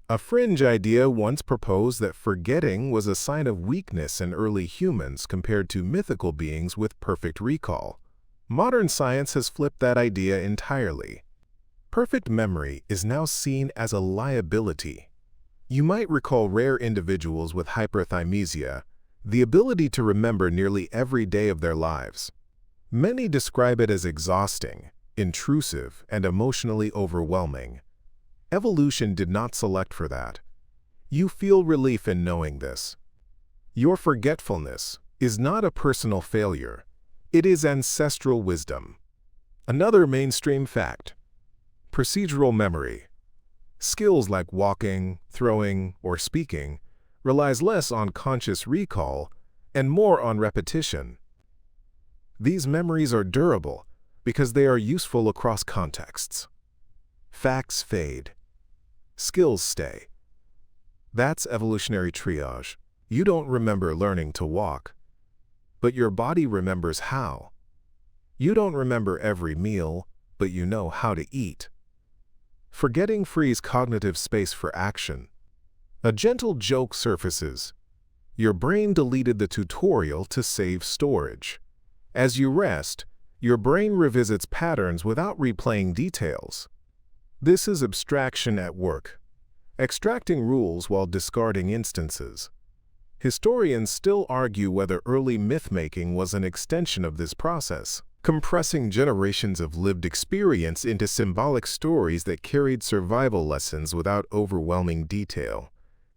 A fringe idea once proposed that forgetting was a sign of weakness in early humans compared to mythical beings with perfect recall. Modern science has flipped that idea entirely. Perfect memory is now seen as a liability. You might recall rare individuals with hyperthymesia, the ability to remember nearly every day of their lives. Many describe it as exhausting, intrusive, and emotionally overwhelming. Evolution did not select for that. You feel relief in knowing this. Your forgetfulness is not a personal failure. It is ancestral wisdom. Another mainstream fact: procedural memory. Skills like walking, throwing, or speaking relies less on conscious recall and more on repetition. These memories are durable because they are useful across contexts. Facts fade. Skills stay. That's evolutionary triage. You don't remember learning to walk, but your body remembers how. You don't remember every meal, but you know how to eat. Forgetting frees cognitive space for action. A gentle joke surfaces. Your brain deleted the tutorial to save storage. As you rest, your brain revisits patterns without replaying details. This is abstraction at work, extracting rules while discarding instances. Historians still argue whether early myth-making was an extension of this process, compressing generations of lived experience into symbolic stories that carried survival lessons without overwhelming detail.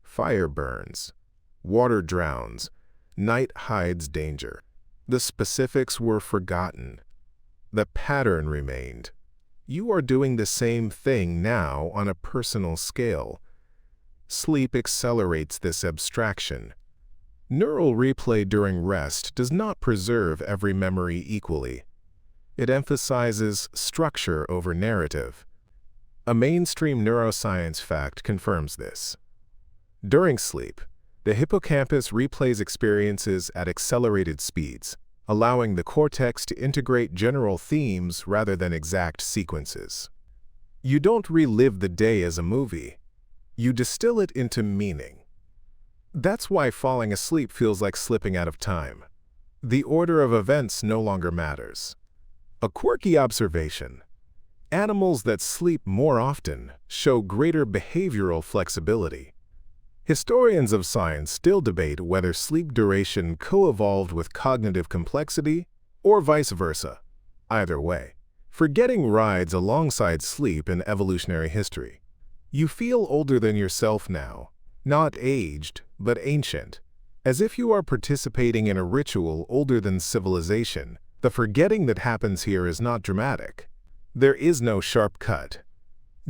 Fire burns, water drowns, night hides danger. The specifics were forgotten. The pattern remained. You are doing the same thing now on a personal scale. Sleep accelerates this abstraction. Neural replay during rest does not preserve every memory equally. It emphasizes structure over narrative. A mainstream neuroscience fact confirms this. During sleep, the hippocampus replays experiences at accelerated speeds, allowing the cortex to integrate general themes rather than exact sequences. You don't relive the day as a movie. You distill it into meaning. That's why falling asleep feels like slipping out of time. The order of events no longer matters. A quirky observation: animals that sleep more often show greater behavioral flexibility. Historians of science still debate whether sleep duration co-evolved with cognitive complexity or vice versa. Either way, forgetting rides alongside sleep in evolutionary history. You feel older than yourself now, not aged, but ancient, as if you are participating in a ritual older than civilization. The forgetting that happens here is not dramatic. There is no sharp cut,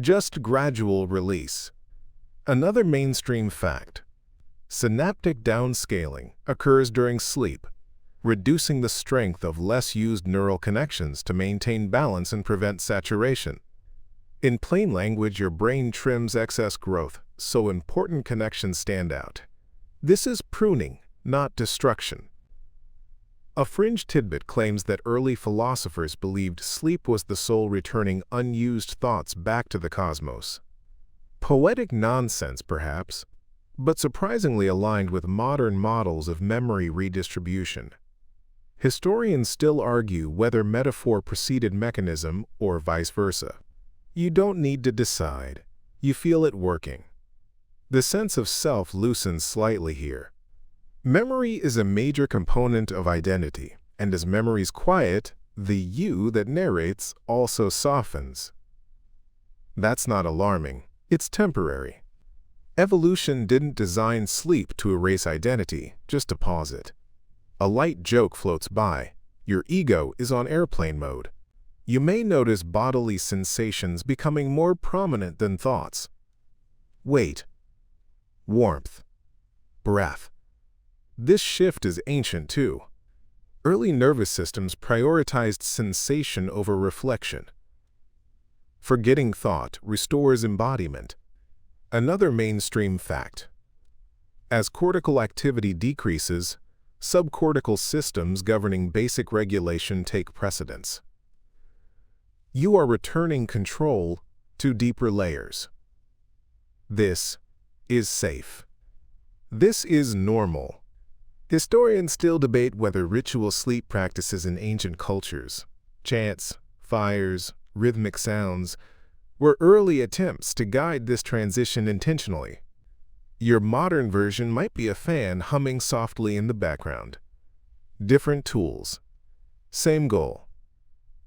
just gradual release. Another mainstream fact: synaptic downscaling occurs during sleep, reducing the strength of less used neural connections to maintain balance and prevent saturation. In plain language, your brain trims excess growth so important connections stand out. This is pruning, not destruction. A fringe tidbit claims that early philosophers believed sleep was the soul returning unused thoughts back to the cosmos. Poetic nonsense, perhaps, but surprisingly aligned with modern models of memory redistribution. Historians still argue whether metaphor preceded mechanism or vice versa. You don't need to decide. You feel it working. The sense of self loosens slightly here. Memory is a major component of identity, and as memory's quiet, the you that narrates also softens. That's not alarming. It's temporary. Evolution didn't design sleep to erase identity, just to pause it. A light joke floats by. Your ego is on airplane mode. You may notice bodily sensations becoming more prominent than thoughts. Weight, warmth, breath. This shift is ancient too. Early nervous systems prioritized sensation over reflection. Forgetting thought restores embodiment. Another mainstream fact: as cortical activity decreases, subcortical systems governing basic regulation take precedence. You are returning control to deeper layers. This is safe. This is normal. Historians still debate whether ritual sleep practices in ancient cultures, chants, fires, rhythmic sounds, were early attempts to guide this transition intentionally. Your modern version might be a fan humming softly in the background. Different tools. Same goal.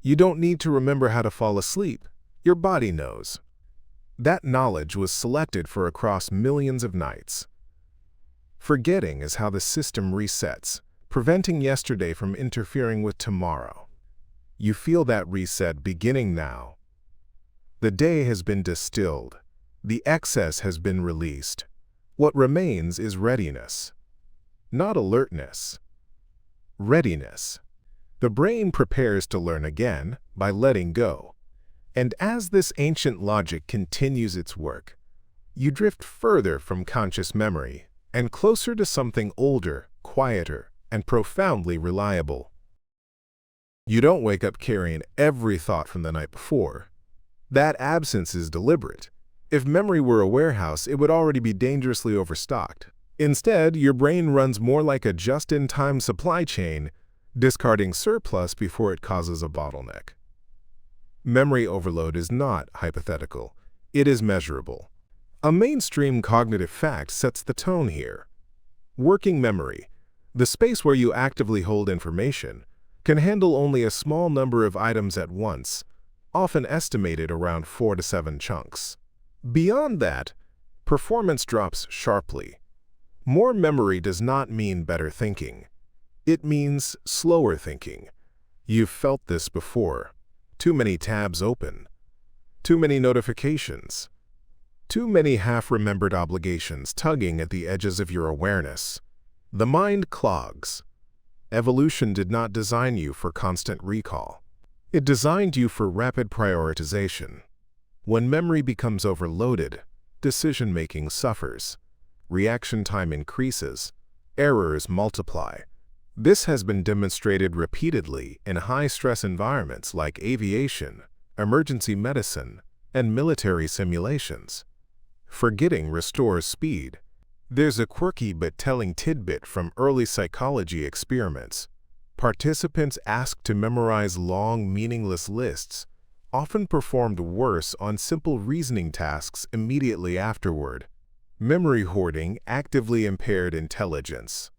You don't need to remember how to fall asleep. Your body knows. That knowledge was selected for across millions of nights. Forgetting is how the system resets, preventing yesterday from interfering with tomorrow. You feel that reset beginning now. The day has been distilled. The excess has been released. What remains is readiness. Not alertness. Readiness. The brain prepares to learn again by letting go. And as this ancient logic continues its work, you drift further from conscious memory and closer to something older, quieter, and profoundly reliable. You don't wake up carrying every thought from the night before. That absence is deliberate. If memory were a warehouse, it would already be dangerously overstocked. Instead, your brain runs more like a just-in-time supply chain, discarding surplus before it causes a bottleneck. Memory overload is not hypothetical. It is measurable. A mainstream cognitive fact sets the tone here. Working memory, the space where you actively hold information, can handle only a small number of items at once, often estimated around 4 to 7 chunks. Beyond that, performance drops sharply. More memory does not mean better thinking. It means slower thinking. You've felt this before. Too many tabs open. Too many notifications. Too many half-remembered obligations tugging at the edges of your awareness. The mind clogs. Evolution did not design you for constant recall. It designed you for rapid prioritization. When memory becomes overloaded, decision-making suffers. Reaction time increases. Errors multiply. This has been demonstrated repeatedly in high-stress environments like aviation, emergency medicine, and military simulations. Forgetting restores speed. There's a quirky but telling tidbit from early psychology experiments. Participants asked to memorize long, meaningless lists, often performed worse on simple reasoning tasks immediately afterward. Memory hoarding actively impaired intelligence.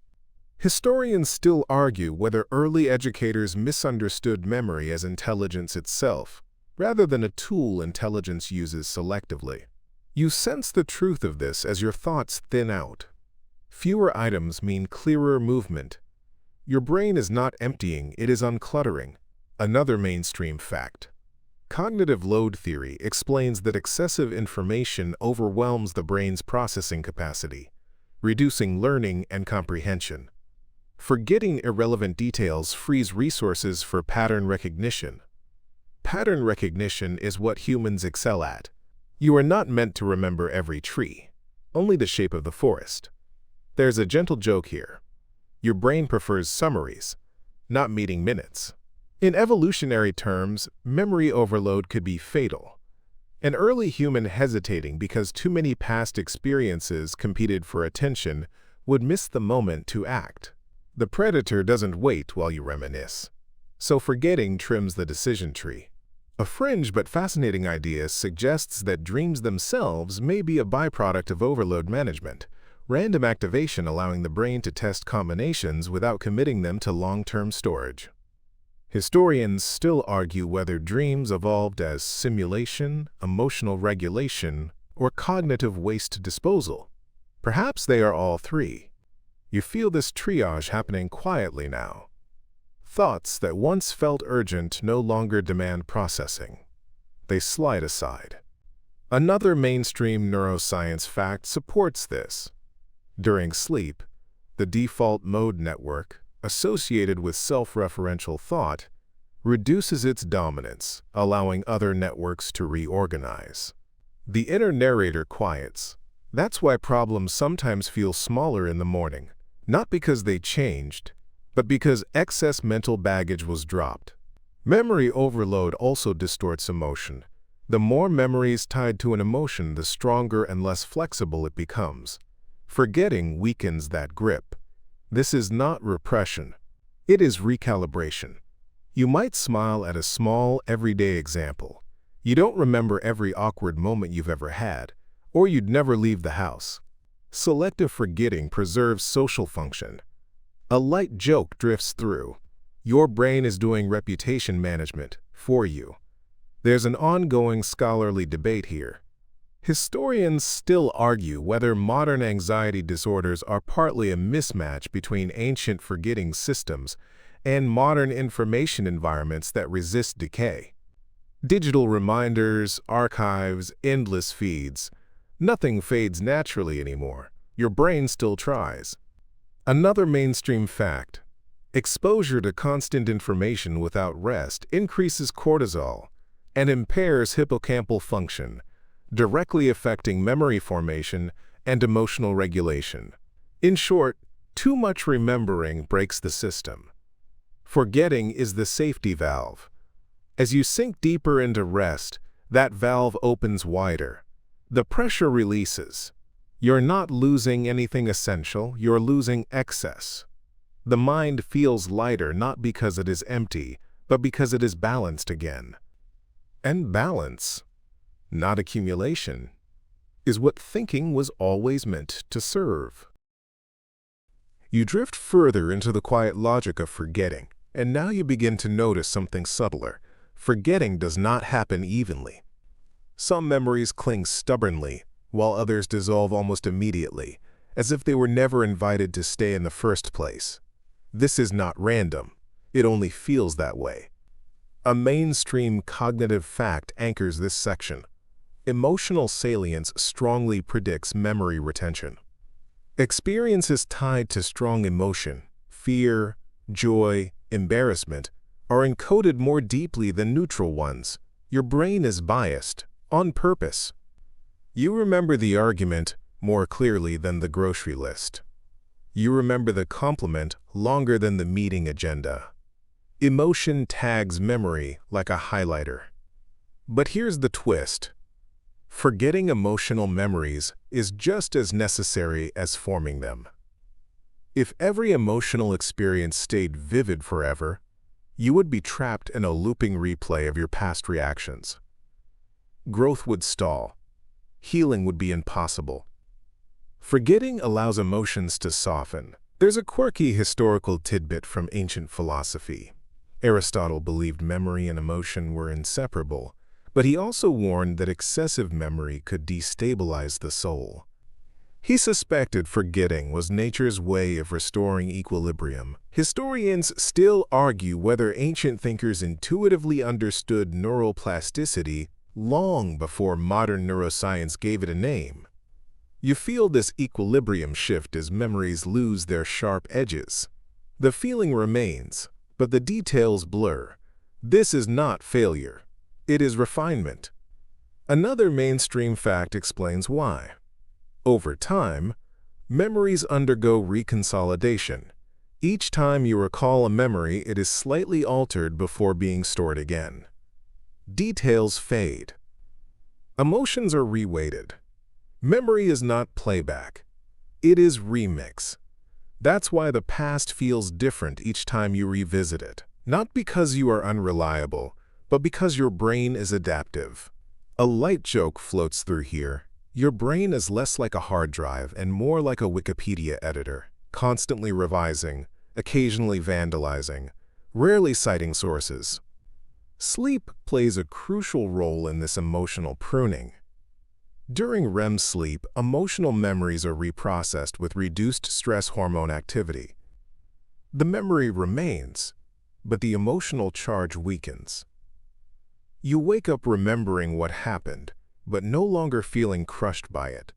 Historians still argue whether early educators misunderstood memory as intelligence itself, rather than a tool intelligence uses selectively. You sense the truth of this as your thoughts thin out. Fewer items mean clearer movement. Your brain is not emptying, it is uncluttering. Another mainstream fact. Cognitive load theory explains that excessive information overwhelms the brain's processing capacity, reducing learning and comprehension. Forgetting irrelevant details frees resources for pattern recognition. Pattern recognition is what humans excel at. You are not meant to remember every tree, only the shape of the forest. There's a gentle joke here. Your brain prefers summaries, not meeting minutes. In evolutionary terms, memory overload could be fatal. An early human hesitating because too many past experiences competed for attention would miss the moment to act. The predator doesn't wait while you reminisce, so forgetting trims the decision tree. A fringe but fascinating idea suggests that dreams themselves may be a byproduct of overload management, random activation allowing the brain to test combinations without committing them to long-term storage. Historians still argue whether dreams evolved as simulation, emotional regulation, or cognitive waste disposal. Perhaps they are all three. You feel this triage happening quietly now. Thoughts that once felt urgent no longer demand processing. They slide aside. Another mainstream neuroscience fact supports this. During sleep, the default mode network, associated with self-referential thought, reduces its dominance, allowing other networks to reorganize. The inner narrator quiets. That's why problems sometimes feel smaller in the morning, not because they changed, but because excess mental baggage was dropped. Memory overload also distorts emotion. The more memories tied to an emotion, the stronger and less flexible it becomes. Forgetting weakens that grip. This is not repression. It is recalibration. You might smile at a small, everyday example. You don't remember every awkward moment you've ever had, or you'd never leave the house. Selective forgetting preserves social function. A light joke drifts through. Your brain is doing reputation management for you. There's an ongoing scholarly debate here. Historians still argue whether modern anxiety disorders are partly a mismatch between ancient forgetting systems and modern information environments that resist decay. Digital reminders, archives, endless feeds. Nothing fades naturally anymore. Your brain still tries. Another mainstream fact. Exposure to constant information without rest increases cortisol and impairs hippocampal function, directly affecting memory formation and emotional regulation. In short, too much remembering breaks the system. Forgetting is the safety valve. As you sink deeper into rest, that valve opens wider. The pressure releases. You're not losing anything essential, you're losing excess. The mind feels lighter not because it is empty, but because it is balanced again. And balance, not accumulation, is what thinking was always meant to serve. You drift further into the quiet logic of forgetting, and now you begin to notice something subtler. Forgetting does not happen evenly. Some memories cling stubbornly, while others dissolve almost immediately, as if they were never invited to stay in the first place. This is not random. It only feels that way. A mainstream cognitive fact anchors this section. Emotional salience strongly predicts memory retention. Experiences tied to strong emotion, fear, joy, embarrassment, are encoded more deeply than neutral ones. Your brain is biased, on purpose. You remember the argument more clearly than the grocery list. You remember the compliment longer than the meeting agenda. Emotion tags memory like a highlighter. But here's the twist. Forgetting emotional memories is just as necessary as forming them. If every emotional experience stayed vivid forever, you would be trapped in a looping replay of your past reactions. Growth would stall. Healing would be impossible. Forgetting allows emotions to soften. There's a quirky historical tidbit from ancient philosophy. Aristotle believed memory and emotion were inseparable, But he also warned that excessive memory could destabilize the soul. He suspected forgetting was nature's way of restoring equilibrium. Historians still argue whether ancient thinkers intuitively understood neuroplasticity long before modern neuroscience gave it a name. You feel this equilibrium shift as memories lose their sharp edges. The feeling remains, but the details blur. This is not failure. It is refinement. Another mainstream fact explains why. Over time, memories undergo reconsolidation. Each time you recall a memory, it is slightly altered before being stored again. Details fade. Emotions are reweighted. Memory is not playback. It is remix. That's why the past feels different each time you revisit it. Not because you are unreliable, but because your brain is adaptive. A light joke floats through here. Your brain is less like a hard drive and more like a Wikipedia editor, constantly revising, occasionally vandalizing, rarely citing sources. Sleep plays a crucial role in this emotional pruning. During REM sleep, emotional memories are reprocessed with reduced stress hormone activity. The memory remains, but the emotional charge weakens. You wake up remembering what happened, but no longer feeling crushed by it.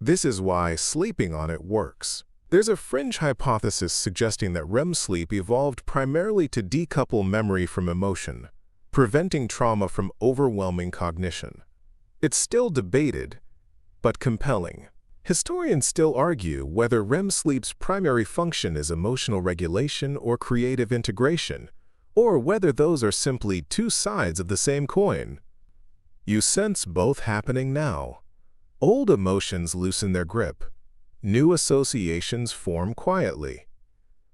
This is why sleeping on it works. There's a fringe hypothesis suggesting that REM sleep evolved primarily to decouple memory from emotion, preventing trauma from overwhelming cognition. It's still debated, but compelling. Historians still argue whether REM sleep's primary function is emotional regulation or creative integration, or whether those are simply two sides of the same coin. You sense both happening now. Old emotions loosen their grip. New associations form quietly.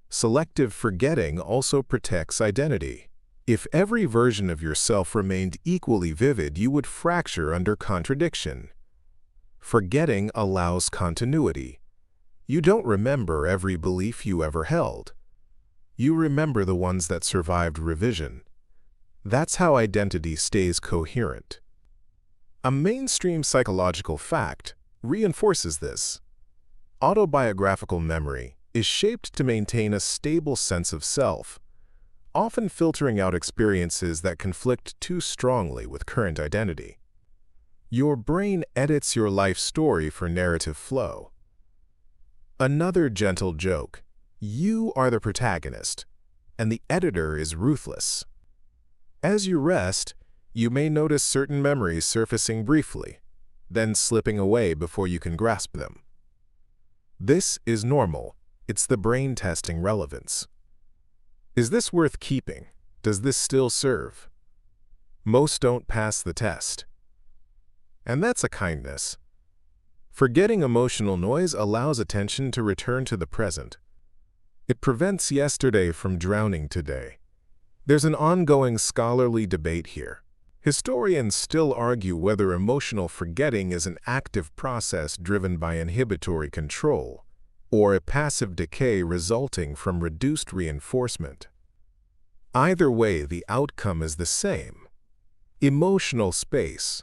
Selective forgetting also protects identity. If every version of yourself remained equally vivid, you would fracture under contradiction. Forgetting allows continuity. You don't remember every belief you ever held. You remember the ones that survived revision. That's how identity stays coherent. A mainstream psychological fact reinforces this. Autobiographical memory is shaped to maintain a stable sense of self, often filtering out experiences that conflict too strongly with current identity. Your brain edits your life story for narrative flow. Another gentle joke: you are the protagonist, and the editor is ruthless. As you rest, you may notice certain memories surfacing briefly, then slipping away before you can grasp them. This is normal. It's the brain testing relevance. Is this worth keeping? Does this still serve? Most don't pass the test. And that's a kindness. Forgetting emotional noise allows attention to return to the present. It prevents yesterday from drowning today. There's an ongoing scholarly debate here. Historians still argue whether emotional forgetting is an active process driven by inhibitory control, or a passive decay resulting from reduced reinforcement. Either way, the outcome is the same. Emotional space.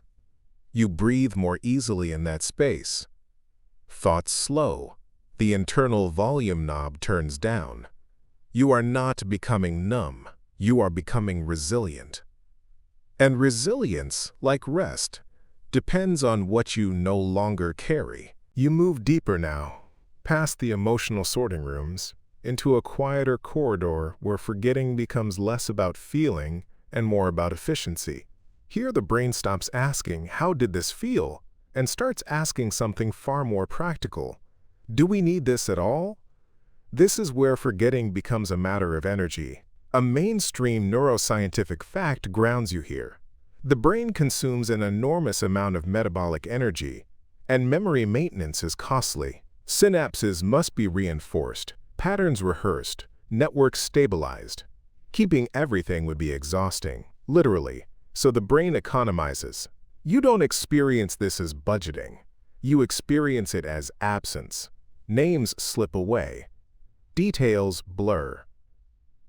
You breathe more easily in that space. Thoughts slow. The internal volume knob turns down. You are not becoming numb. You are becoming resilient. And resilience, like rest, depends on what you no longer carry. You move deeper now, past the emotional sorting rooms, into a quieter corridor where forgetting becomes less about feeling and more about efficiency. Here the brain stops asking, "How did this feel?" and starts asking something far more practical. Do we need this at all? This is where forgetting becomes a matter of energy. A mainstream neuroscientific fact grounds you here. The brain consumes an enormous amount of metabolic energy, and memory maintenance is costly. Synapses must be reinforced, patterns rehearsed, networks stabilized. Keeping everything would be exhausting, literally, so the brain economizes. You don't experience this as budgeting. You experience it as absence. Names slip away. Details blur.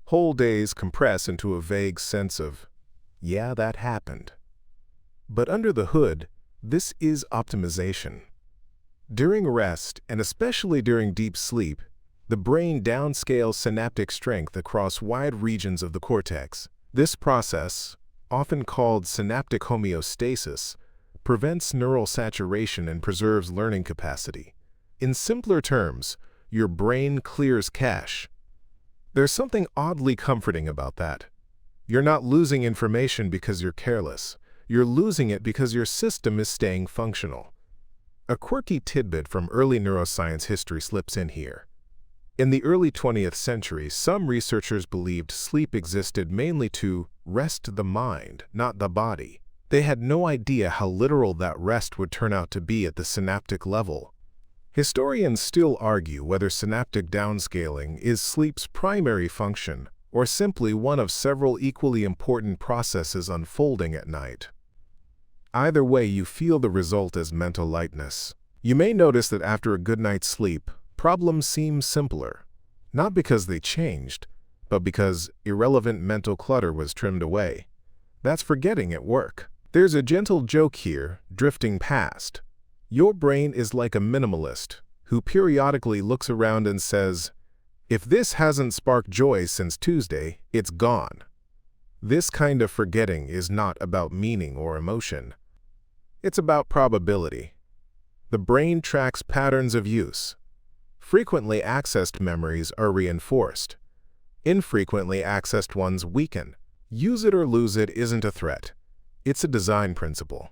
Whole days compress into a vague sense of, yeah, that happened. But under the hood, this is optimization. During rest, and especially during deep sleep, the brain downscales synaptic strength across wide regions of the cortex. This process, often called synaptic homeostasis, prevents neural saturation and preserves learning capacity. In simpler terms, your brain clears cache. There's something oddly comforting about that. You're not losing information because you're careless. You're losing it because your system is staying functional. A quirky tidbit from early neuroscience history slips in here. In the early 20th century, some researchers believed sleep existed mainly to rest the mind, not the body. They had no idea how literal that rest would turn out to be at the synaptic level. Historians still argue whether synaptic downscaling is sleep's primary function or simply one of several equally important processes unfolding at night. Either way, you feel the result as mental lightness. You may notice that after a good night's sleep, problems seem simpler, not because they changed, but because irrelevant mental clutter was trimmed away. That's forgetting at work. There's a gentle joke here, drifting past. Your brain is like a minimalist who periodically looks around and says, "If this hasn't sparked joy since Tuesday, it's gone." This kind of forgetting is not about meaning or emotion. It's about probability. The brain tracks patterns of use. Frequently accessed memories are reinforced. Infrequently accessed ones weaken. Use it or lose it isn't a threat. It's a design principle.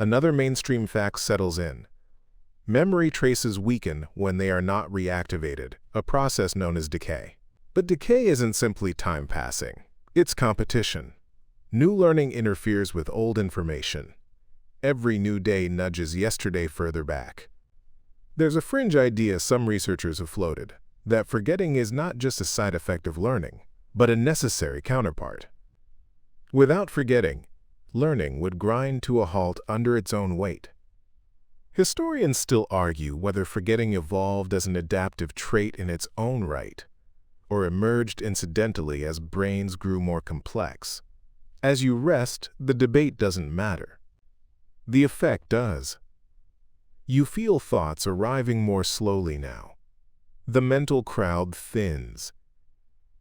Another mainstream fact settles in. Memory traces weaken when they are not reactivated, a process known as decay. But decay isn't simply time passing. It's competition. New learning interferes with old information. Every new day nudges yesterday further back. There's a fringe idea some researchers have floated, that forgetting is not just a side effect of learning, but a necessary counterpart. Without forgetting, learning would grind to a halt under its own weight. Historians still argue whether forgetting evolved as an adaptive trait in its own right, or emerged incidentally as brains grew more complex. As you rest, the debate doesn't matter. The effect does. You feel thoughts arriving more slowly now. The mental crowd thins.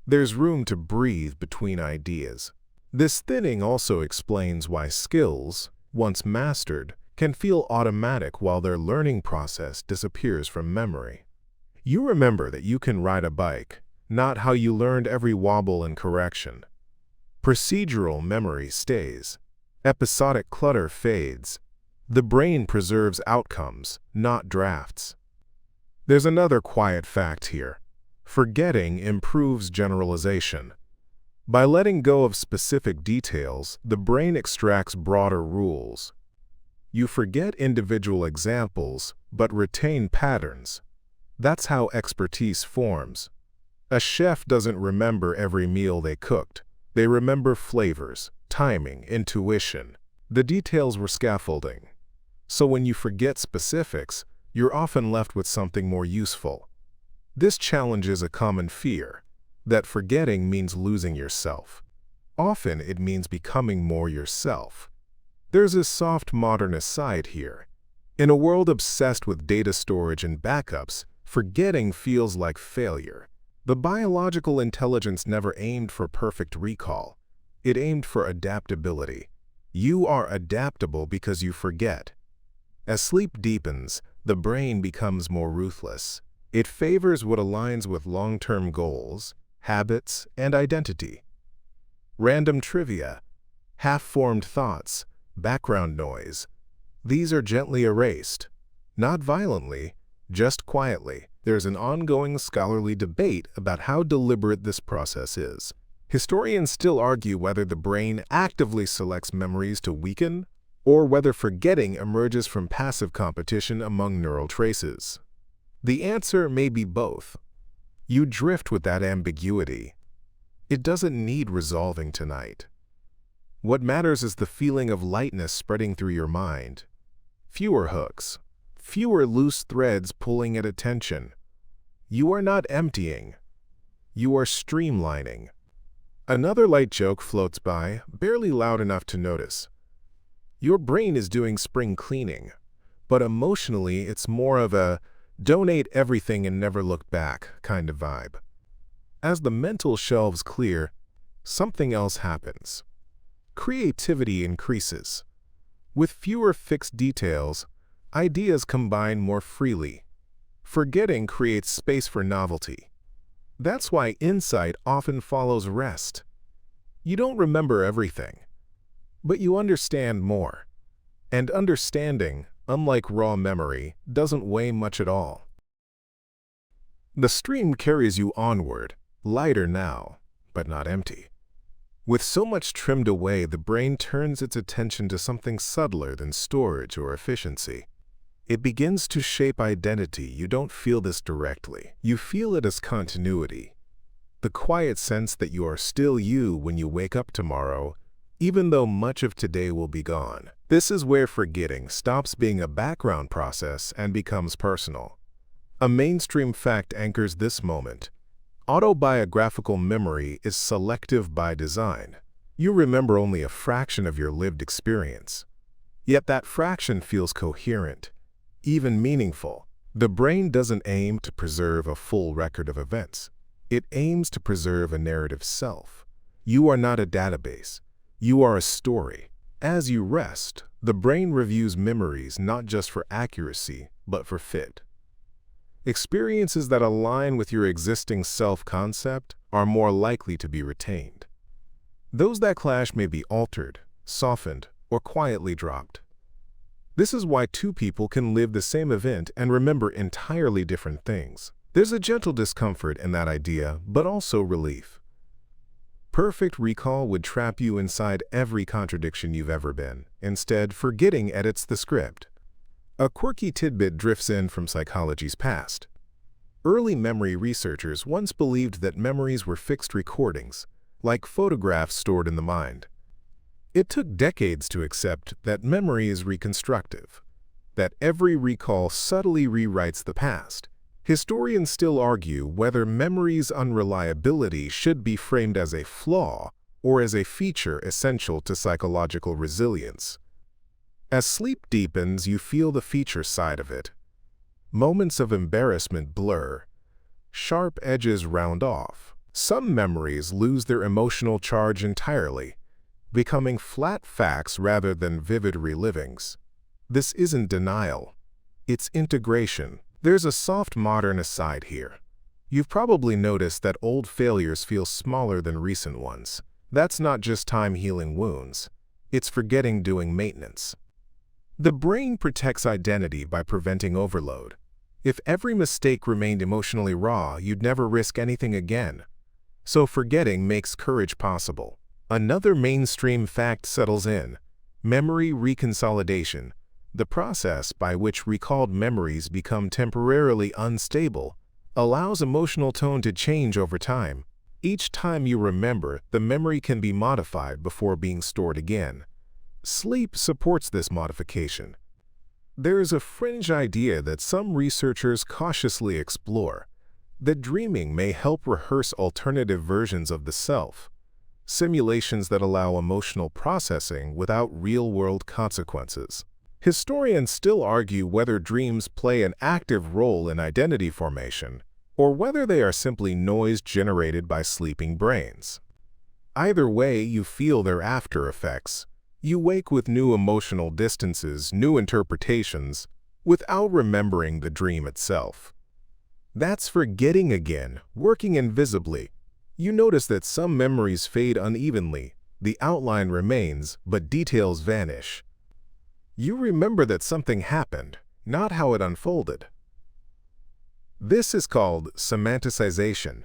There's room to breathe between ideas. This thinning also explains why skills, once mastered, can feel automatic while their learning process disappears from memory. You remember that you can ride a bike, not how you learned every wobble and correction. Procedural memory stays. Episodic clutter fades. The brain preserves outcomes, not drafts. There's another quiet fact here. Forgetting improves generalization. By letting go of specific details, the brain extracts broader rules. You forget individual examples, but retain patterns. That's how expertise forms. A chef doesn't remember every meal they cooked. They remember flavors, timing, intuition. The details were scaffolding. So when you forget specifics, you're often left with something more useful. This challenges a common fear, that forgetting means losing yourself. Often it means becoming more yourself. There's a soft modernist side here. In a world obsessed with data storage and backups, forgetting feels like failure. The biological intelligence never aimed for perfect recall. It aimed for adaptability. You are adaptable because you forget. As sleep deepens, the brain becomes more ruthless. It favors what aligns with long-term goals, habits, and identity. Random trivia, half-formed thoughts, background noise. These are gently erased. Not violently, just quietly. There's an ongoing scholarly debate about how deliberate this process is. Historians still argue whether the brain actively selects memories to weaken, or whether forgetting emerges from passive competition among neural traces. The answer may be both. You drift with that ambiguity. It doesn't need resolving tonight. What matters is the feeling of lightness spreading through your mind. Fewer hooks, fewer loose threads pulling at attention. You are not emptying. You are streamlining. Another light joke floats by, barely loud enough to notice. Your brain is doing spring cleaning, but emotionally it's more of a donate everything and never look back kind of vibe. As the mental shelves clear, something else happens. Creativity increases. With fewer fixed details, ideas combine more freely. Forgetting creates space for novelty. That's why insight often follows rest. You don't remember everything, but you understand more. And understanding, unlike raw memory, doesn't weigh much at all. The stream carries you onward, lighter now, but not empty. With so much trimmed away, the brain turns its attention to something subtler than storage or efficiency. It begins to shape identity. You don't feel this directly. You feel it as continuity. The quiet sense that you are still you when you wake up tomorrow, even though much of today will be gone. This is where forgetting stops being a background process and becomes personal. A mainstream fact anchors this moment. Autobiographical memory is selective by design. You remember only a fraction of your lived experience. Yet that fraction feels coherent, even meaningful. The brain doesn't aim to preserve a full record of events. It aims to preserve a narrative self. You are not a database. You are a story. As you rest, the brain reviews memories not just for accuracy, but for fit. Experiences that align with your existing self-concept are more likely to be retained. Those that clash may be altered, softened, or quietly dropped. This is why two people can live the same event and remember entirely different things. There's a gentle discomfort in that idea, but also relief. Perfect recall would trap you inside every contradiction you've ever been. Instead, forgetting edits the script. A quirky tidbit drifts in from psychology's past. Early memory researchers once believed that memories were fixed recordings, like photographs stored in the mind. It took decades to accept that memory is reconstructive, that every recall subtly rewrites the past. Historians still argue whether memory's unreliability should be framed as a flaw or as a feature essential to psychological resilience. As sleep deepens, you feel the feature side of it. Moments of embarrassment blur. Sharp edges round off. Some memories lose their emotional charge entirely, becoming flat facts rather than vivid relivings. This isn't denial. It's integration. There's a soft modern aside here. You've probably noticed that old failures feel smaller than recent ones. That's not just time healing wounds. It's forgetting doing maintenance. The brain protects identity by preventing overload. If every mistake remained emotionally raw, you'd never risk anything again. So forgetting makes courage possible. Another mainstream fact settles in: memory reconsolidation, the process by which recalled memories become temporarily unstable, allows emotional tone to change over time. Each time you remember, the memory can be modified before being stored again. Sleep supports this modification. There is a fringe idea that some researchers cautiously explore, that dreaming may help rehearse alternative versions of the self, simulations that allow emotional processing without real-world consequences. Historians still argue whether dreams play an active role in identity formation, or whether they are simply noise generated by sleeping brains. Either way, you feel their after effects. You wake with new emotional distances, new interpretations, without remembering the dream itself. That's forgetting again, working invisibly. You notice that some memories fade unevenly, the outline remains, but details vanish. You remember that something happened, not how it unfolded. This is called semanticization.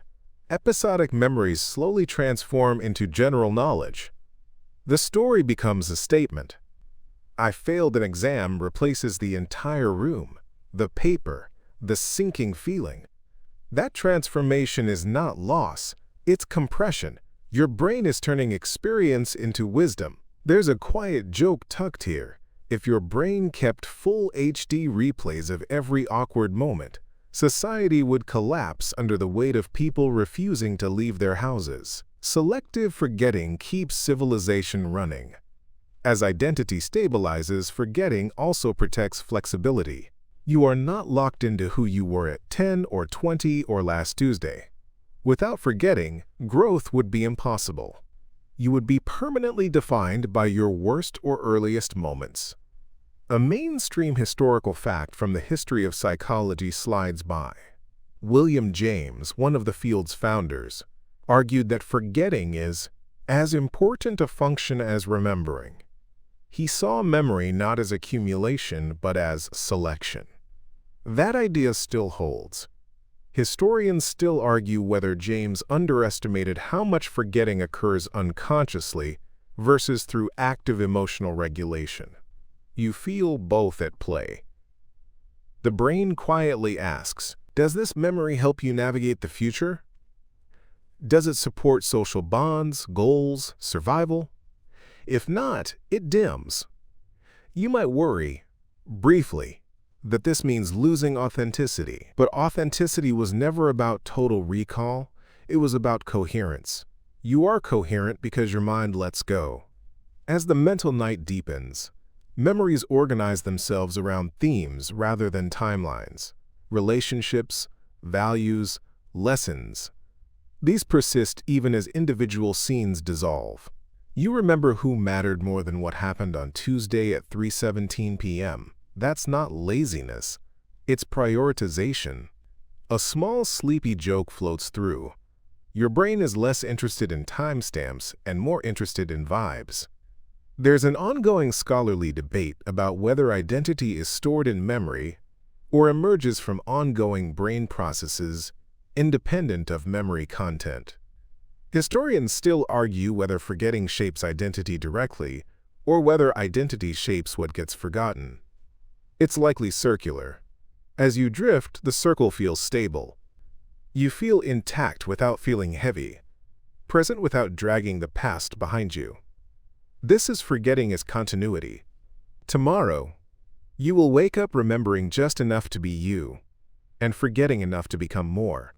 Episodic memories slowly transform into general knowledge. The story becomes a statement. I failed an exam replaces the entire room, the paper, the sinking feeling. That transformation is not loss, it's compression. Your brain is turning experience into wisdom. There's a quiet joke tucked here. If your brain kept full HD replays of every awkward moment, society would collapse under the weight of people refusing to leave their houses. Selective forgetting keeps civilization running. As identity stabilizes, forgetting also protects flexibility. You are not locked into who you were at 10 or 20 or last Tuesday. Without forgetting, growth would be impossible. You would be permanently defined by your worst or earliest moments. A mainstream historical fact from the history of psychology slides by. William James, one of the field's founders, argued that forgetting is as important a function as remembering. He saw memory not as accumulation but as selection. That idea still holds. Historians still argue whether James underestimated how much forgetting occurs unconsciously versus through active emotional regulation. You feel both at play. The brain quietly asks, does this memory help you navigate the future? Does it support social bonds, goals, survival? If not, it dims. You might worry, briefly, that this means losing authenticity. But authenticity was never about total recall. It was about coherence. You are coherent because your mind lets go. As the mental night deepens, memories organize themselves around themes rather than timelines. Relationships, values, lessons. These persist even as individual scenes dissolve. You remember who mattered more than what happened on Tuesday at 3:17 p.m. That's not laziness, it's prioritization. A small sleepy joke floats through. Your brain is less interested in timestamps and more interested in vibes. There's an ongoing scholarly debate about whether identity is stored in memory or emerges from ongoing brain processes independent of memory content. Historians still argue whether forgetting shapes identity directly or whether identity shapes what gets forgotten. It's likely circular. As you drift, the circle feels stable. You feel intact without feeling heavy, present without dragging the past behind you. This is forgetting as continuity. Tomorrow, you will wake up remembering just enough to be you, and forgetting enough to become more.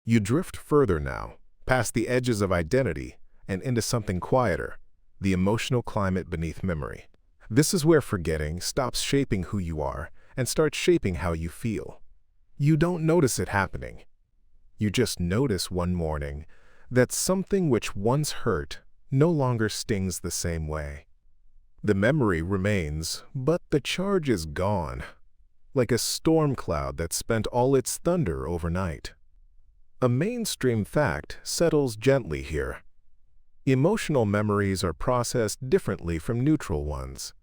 You drift further now, past the edges of identity and into something quieter, the emotional climate beneath memory. This is where forgetting stops shaping who you are and starts shaping how you feel. You don't notice it happening. You just notice one morning that something which once hurt no longer stings the same way. The memory remains, but the charge is gone, like a storm cloud that spent all its thunder overnight. A mainstream fact settles gently here. Emotional memories are processed differently from neutral ones,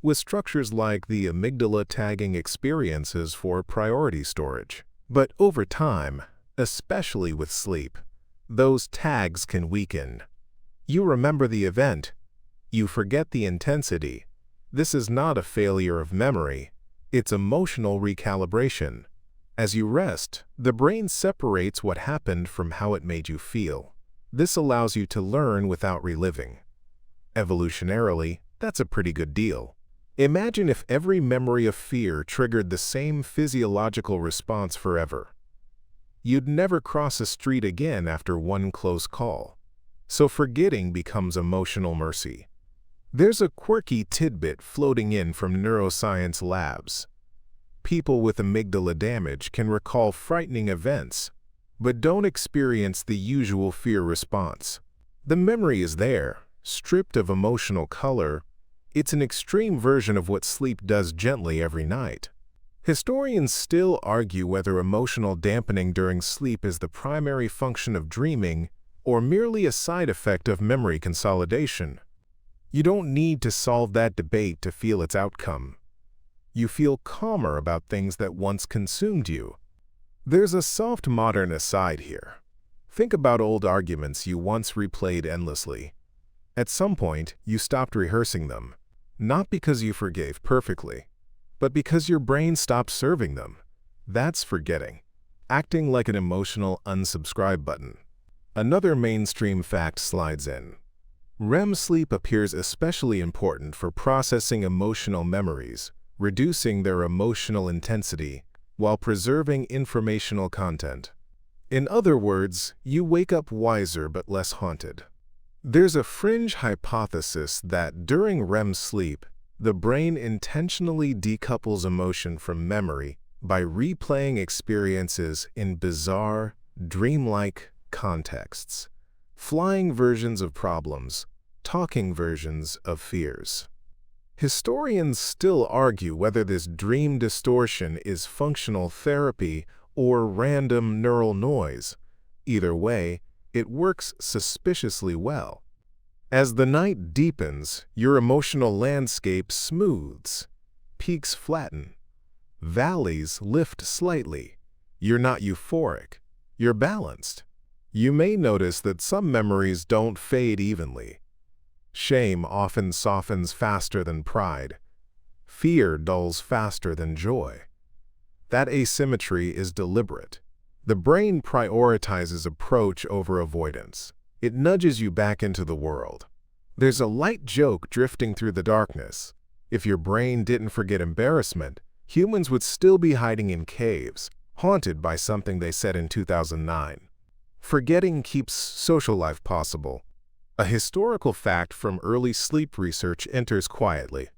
with structures like the amygdala tagging experiences for priority storage. But over time, especially with sleep, those tags can weaken. You remember the event, you forget the intensity. This is not a failure of memory, it's emotional recalibration. As you rest, the brain separates what happened from how it made you feel. This allows you to learn without reliving. Evolutionarily, that's a pretty good deal. Imagine if every memory of fear triggered the same physiological response forever. You'd never cross a street again after one close call. So forgetting becomes emotional mercy. There's a quirky tidbit floating in from neuroscience labs. People with amygdala damage can recall frightening events, but don't experience the usual fear response. The memory is there, stripped of emotional color. It's an extreme version of what sleep does gently every night. Historians still argue whether emotional dampening during sleep is the primary function of dreaming or merely a side effect of memory consolidation. You don't need to solve that debate to feel its outcome. You feel calmer about things that once consumed you. There's a soft modern aside here. Think about old arguments you once replayed endlessly. At some point, you stopped rehearsing them, not because you forgave perfectly, but because your brain stopped serving them. That's forgetting, acting like an emotional unsubscribe button. Another mainstream fact slides in. REM sleep appears especially important for processing emotional memories, reducing their emotional intensity while preserving informational content. In other words, you wake up wiser but less haunted. There's a fringe hypothesis that during REM sleep, the brain intentionally decouples emotion from memory by replaying experiences in bizarre, dreamlike contexts. Flying versions of problems, talking versions of fears. Historians still argue whether this dream distortion is functional therapy or random neural noise. Either way, it works suspiciously well. As the night deepens, your emotional landscape smooths. Peaks flatten. Valleys lift slightly. You're not euphoric. You're balanced. You may notice that some memories don't fade evenly. Shame often softens faster than pride. Fear dulls faster than joy. That asymmetry is deliberate. The brain prioritizes approach over avoidance. It nudges you back into the world. There's a light joke drifting through the darkness. If your brain didn't forget embarrassment, humans would still be hiding in caves, haunted by something they said in 2009. Forgetting keeps social life possible. A historical fact from early sleep research enters quietly.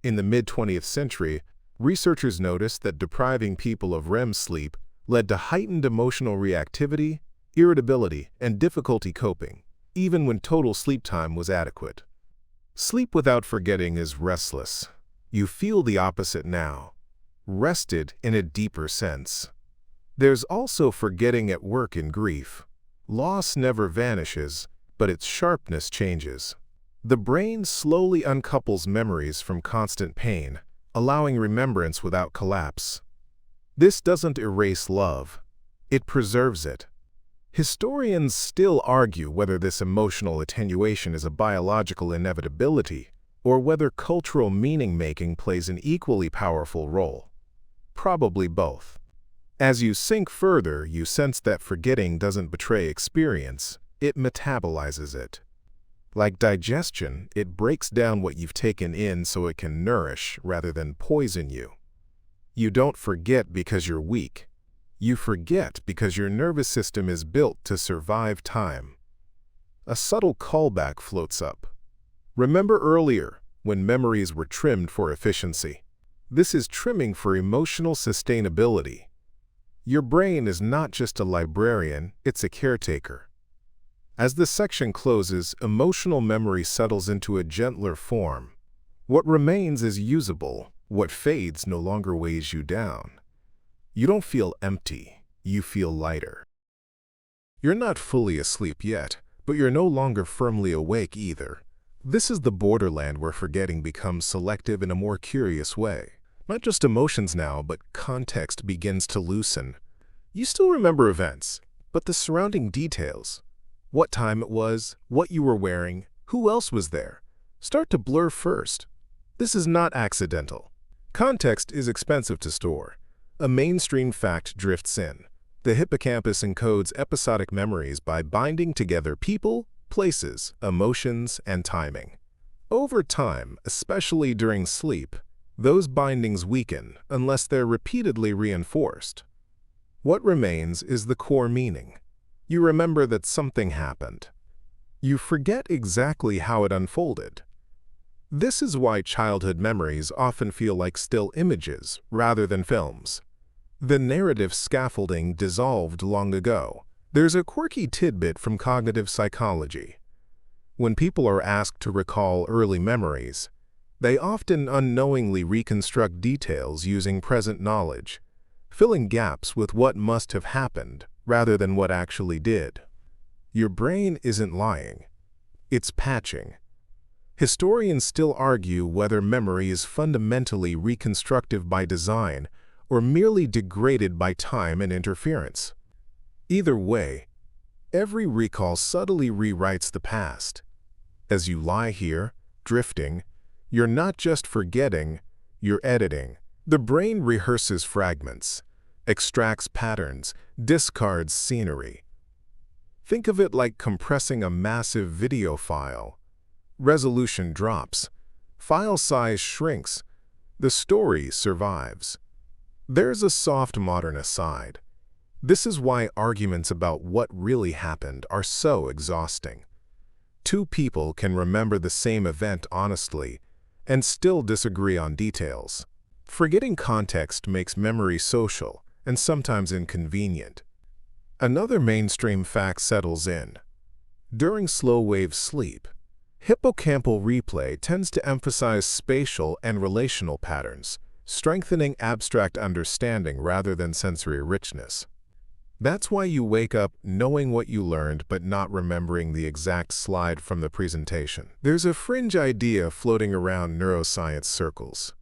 In the mid-20th century, researchers noticed that depriving people of REM sleep led to heightened emotional reactivity, irritability, and difficulty coping, even when total sleep time was adequate. Sleep without forgetting is restless. You feel the opposite now, rested in a deeper sense. There's also forgetting at work in grief. Loss never vanishes, but its sharpness changes. The brain slowly uncouples memories from constant pain, allowing remembrance without collapse. This doesn't erase love. It preserves it. Historians still argue whether this emotional attenuation is a biological inevitability or whether cultural meaning-making plays an equally powerful role. Probably both. As you sink further, you sense that forgetting doesn't betray experience, it metabolizes it. Like digestion, it breaks down what you've taken in so it can nourish rather than poison you. You don't forget because you're weak. You forget because your nervous system is built to survive time. A subtle callback floats up. Remember earlier, when memories were trimmed for efficiency. This is trimming for emotional sustainability. Your brain is not just a librarian, it's a caretaker. As the section closes, emotional memory settles into a gentler form. What remains is usable. What fades no longer weighs you down. You don't feel empty, you feel lighter. You're not fully asleep yet, but you're no longer firmly awake either. This is the borderland where forgetting becomes selective in a more curious way. Not just emotions now, but context begins to loosen. You still remember events, but the surrounding details, what time it was, what you were wearing, who else was there, start to blur first. This is not accidental. Context is expensive to store. A mainstream fact drifts in. The hippocampus encodes episodic memories by binding together people, places, emotions, and timing. Over time, especially during sleep, those bindings weaken unless they're repeatedly reinforced. What remains is the core meaning. You remember that something happened. You forget exactly how it unfolded. This is why childhood memories often feel like still images rather than films. The narrative scaffolding dissolved long ago. There's a quirky tidbit from cognitive psychology. When people are asked to recall early memories, they often unknowingly reconstruct details using present knowledge, filling gaps with what must have happened rather than what actually did. Your brain isn't lying. It's patching. Historians still argue whether memory is fundamentally reconstructive by design or merely degraded by time and interference. Either way, every recall subtly rewrites the past. As you lie here, drifting, you're not just forgetting, you're editing. The brain rehearses fragments, extracts patterns, discards scenery. Think of it like compressing a massive video file. Resolution drops, file size shrinks, the story survives. There's a soft modern aside. This is why arguments about what really happened are so exhausting. Two people can remember the same event honestly and still disagree on details. Forgetting context makes memory social and sometimes inconvenient. Another mainstream fact settles in. During slow-wave sleep, hippocampal replay tends to emphasize spatial and relational patterns, strengthening abstract understanding rather than sensory richness. That's why you wake up knowing what you learned but not remembering the exact slide from the presentation. There's a fringe idea floating around neuroscience circles.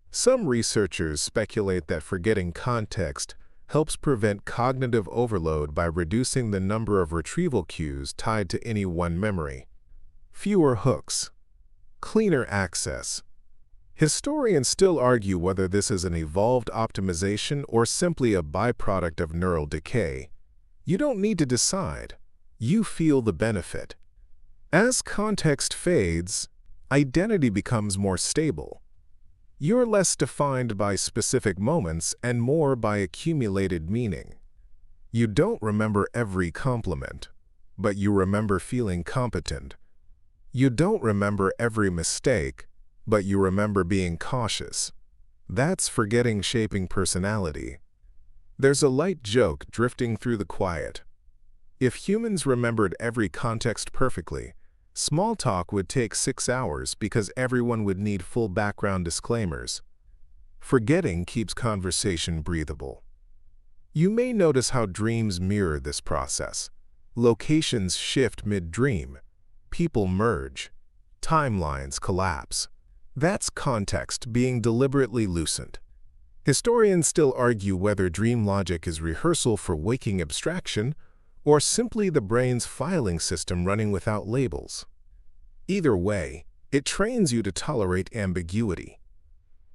Some researchers speculate that forgetting context helps prevent cognitive overload by reducing the number of retrieval cues tied to any one memory. Fewer hooks, cleaner access. Historians still argue whether this is an evolved optimization or simply a byproduct of neural decay. You don't need to decide. You feel the benefit. As context fades, identity becomes more stable. You're less defined by specific moments and more by accumulated meaning. You don't remember every compliment, but you remember feeling competent. You don't remember every mistake, but you remember being cautious. That's forgetting shaping personality. There's a light joke drifting through the quiet. If humans remembered every context perfectly, small talk would take 6 hours because everyone would need full background disclaimers. Forgetting keeps conversation breathable. You may notice how dreams mirror this process. Locations shift mid-dream. People merge. Timelines collapse. That's context being deliberately loosened. Historians still argue whether dream logic is rehearsal for waking abstraction or simply the brain's filing system running without labels. Either way, it trains you to tolerate ambiguity.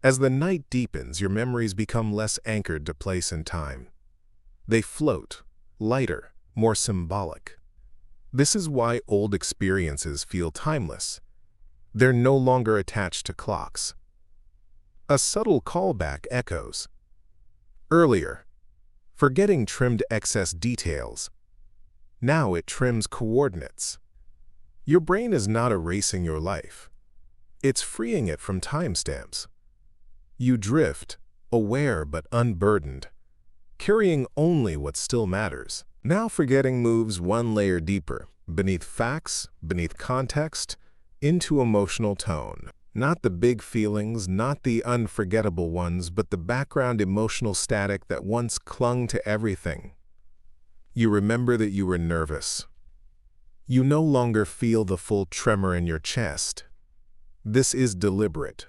As the night deepens, your memories become less anchored to place and time. They float, lighter, more symbolic. This is why old experiences feel timeless. They're no longer attached to clocks. A subtle callback echoes. Earlier, forgetting trimmed excess details. Now it trims coordinates. Your brain is not erasing your life. It's freeing it from timestamps. You drift, aware but unburdened, carrying only what still matters. Now forgetting moves one layer deeper, beneath facts, beneath context, into emotional tone. Not the big feelings, not the unforgettable ones, but the background emotional static that once clung to everything. You remember that you were nervous. You no longer feel the full tremor in your chest. This is deliberate.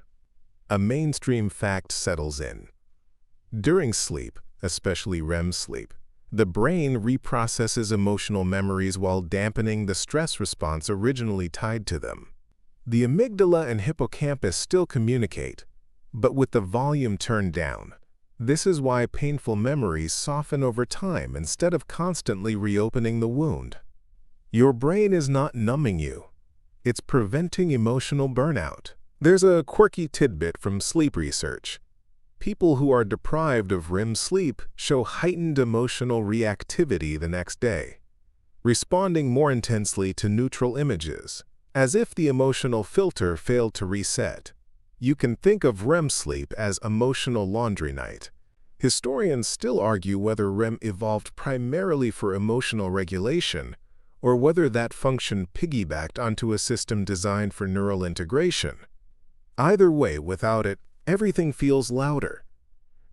A mainstream fact settles in. During sleep, especially REM sleep, the brain reprocesses emotional memories while dampening the stress response originally tied to them. The amygdala and hippocampus still communicate, but with the volume turned down. This is why painful memories soften over time instead of constantly reopening the wound. Your brain is not numbing you. It's preventing emotional burnout. There's a quirky tidbit from sleep research. People who are deprived of REM sleep show heightened emotional reactivity the next day, responding more intensely to neutral images, as if the emotional filter failed to reset. You can think of REM sleep as emotional laundry night. Historians still argue whether REM evolved primarily for emotional regulation or whether that function piggybacked onto a system designed for neural integration. Either way, without it, everything feels louder.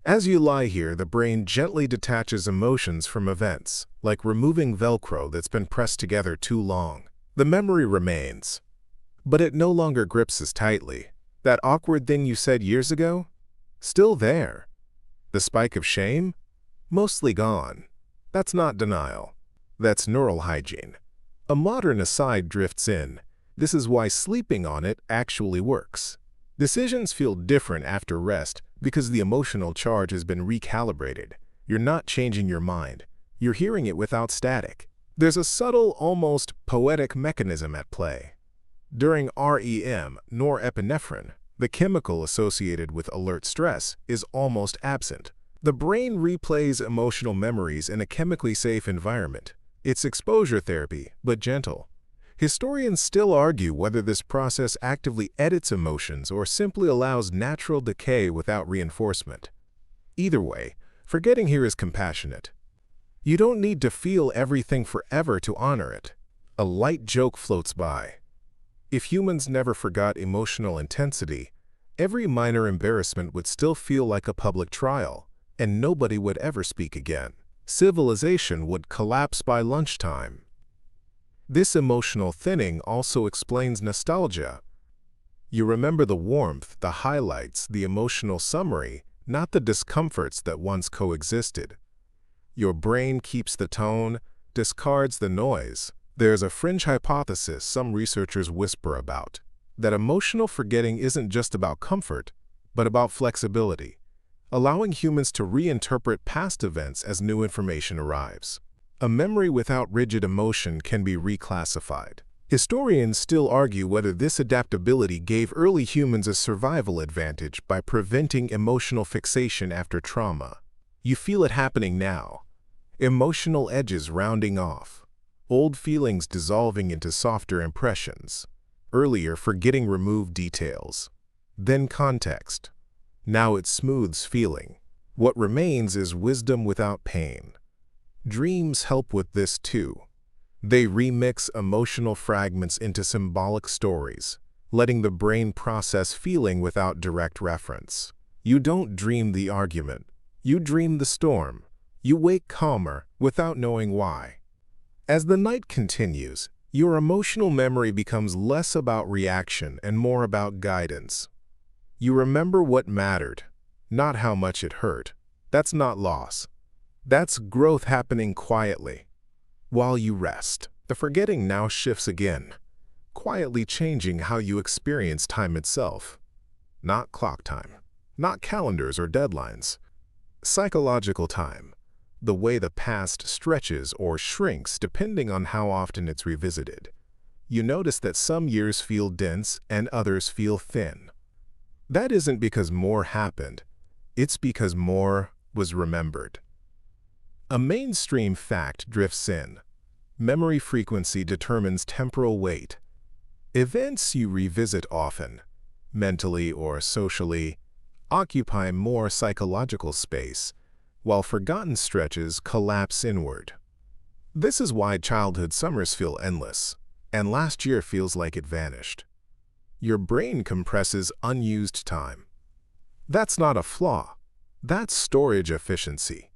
As you lie here, the brain gently detaches emotions from events, like removing Velcro that's been pressed together too long. The memory remains, but it no longer grips as tightly. That awkward thing you said years ago? Still there. The spike of shame? Mostly gone. That's not denial. That's neural hygiene. A modern aside drifts in. This is why sleeping on it actually works. Decisions feel different after rest because the emotional charge has been recalibrated. You're not changing your mind. You're hearing it without static. There's a subtle, almost poetic mechanism at play. During REM, norepinephrine, the chemical associated with alert stress, is almost absent. The brain replays emotional memories in a chemically safe environment. It's exposure therapy, but gentle. Historians still argue whether this process actively edits emotions or simply allows natural decay without reinforcement. Either way, forgetting here is compassionate. You don't need to feel everything forever to honor it. A light joke floats by. If humans never forgot emotional intensity, every minor embarrassment would still feel like a public trial, and nobody would ever speak again. Civilization would collapse by lunchtime. This emotional thinning also explains nostalgia. You remember the warmth, the highlights, the emotional summary, not the discomforts that once coexisted. Your brain keeps the tone, discards the noise. There's a fringe hypothesis some researchers whisper about, that emotional forgetting isn't just about comfort, but about flexibility, allowing humans to reinterpret past events as new information arrives. A memory without rigid emotion can be reclassified. Historians still argue whether this adaptability gave early humans a survival advantage by preventing emotional fixation after trauma. You feel it happening now. Emotional edges rounding off. Old feelings dissolving into softer impressions. Earlier, forgetting removed details. Then context. Now it smooths feeling. What remains is wisdom without pain. Dreams help with this too. They remix emotional fragments into symbolic stories, letting the brain process feeling without direct reference. You don't dream the argument. You dream the storm. You wake calmer without knowing why. As the night continues, your emotional memory becomes less about reaction and more about guidance. You remember what mattered, not how much it hurt. That's not loss. That's growth happening quietly. While you rest, the forgetting now shifts again, quietly changing how you experience time itself. Not clock time, not calendars or deadlines. Psychological time, the way the past stretches or shrinks depending on how often it's revisited. You notice that some years feel dense and others feel thin. That isn't because more happened, it's because more was remembered. A mainstream fact drifts in. Memory frequency determines temporal weight. Events you revisit often, mentally or socially, occupy more psychological space, while forgotten stretches collapse inward. This is why childhood summers feel endless, and last year feels like it vanished. Your brain compresses unused time. That's not a flaw. That's storage efficiency.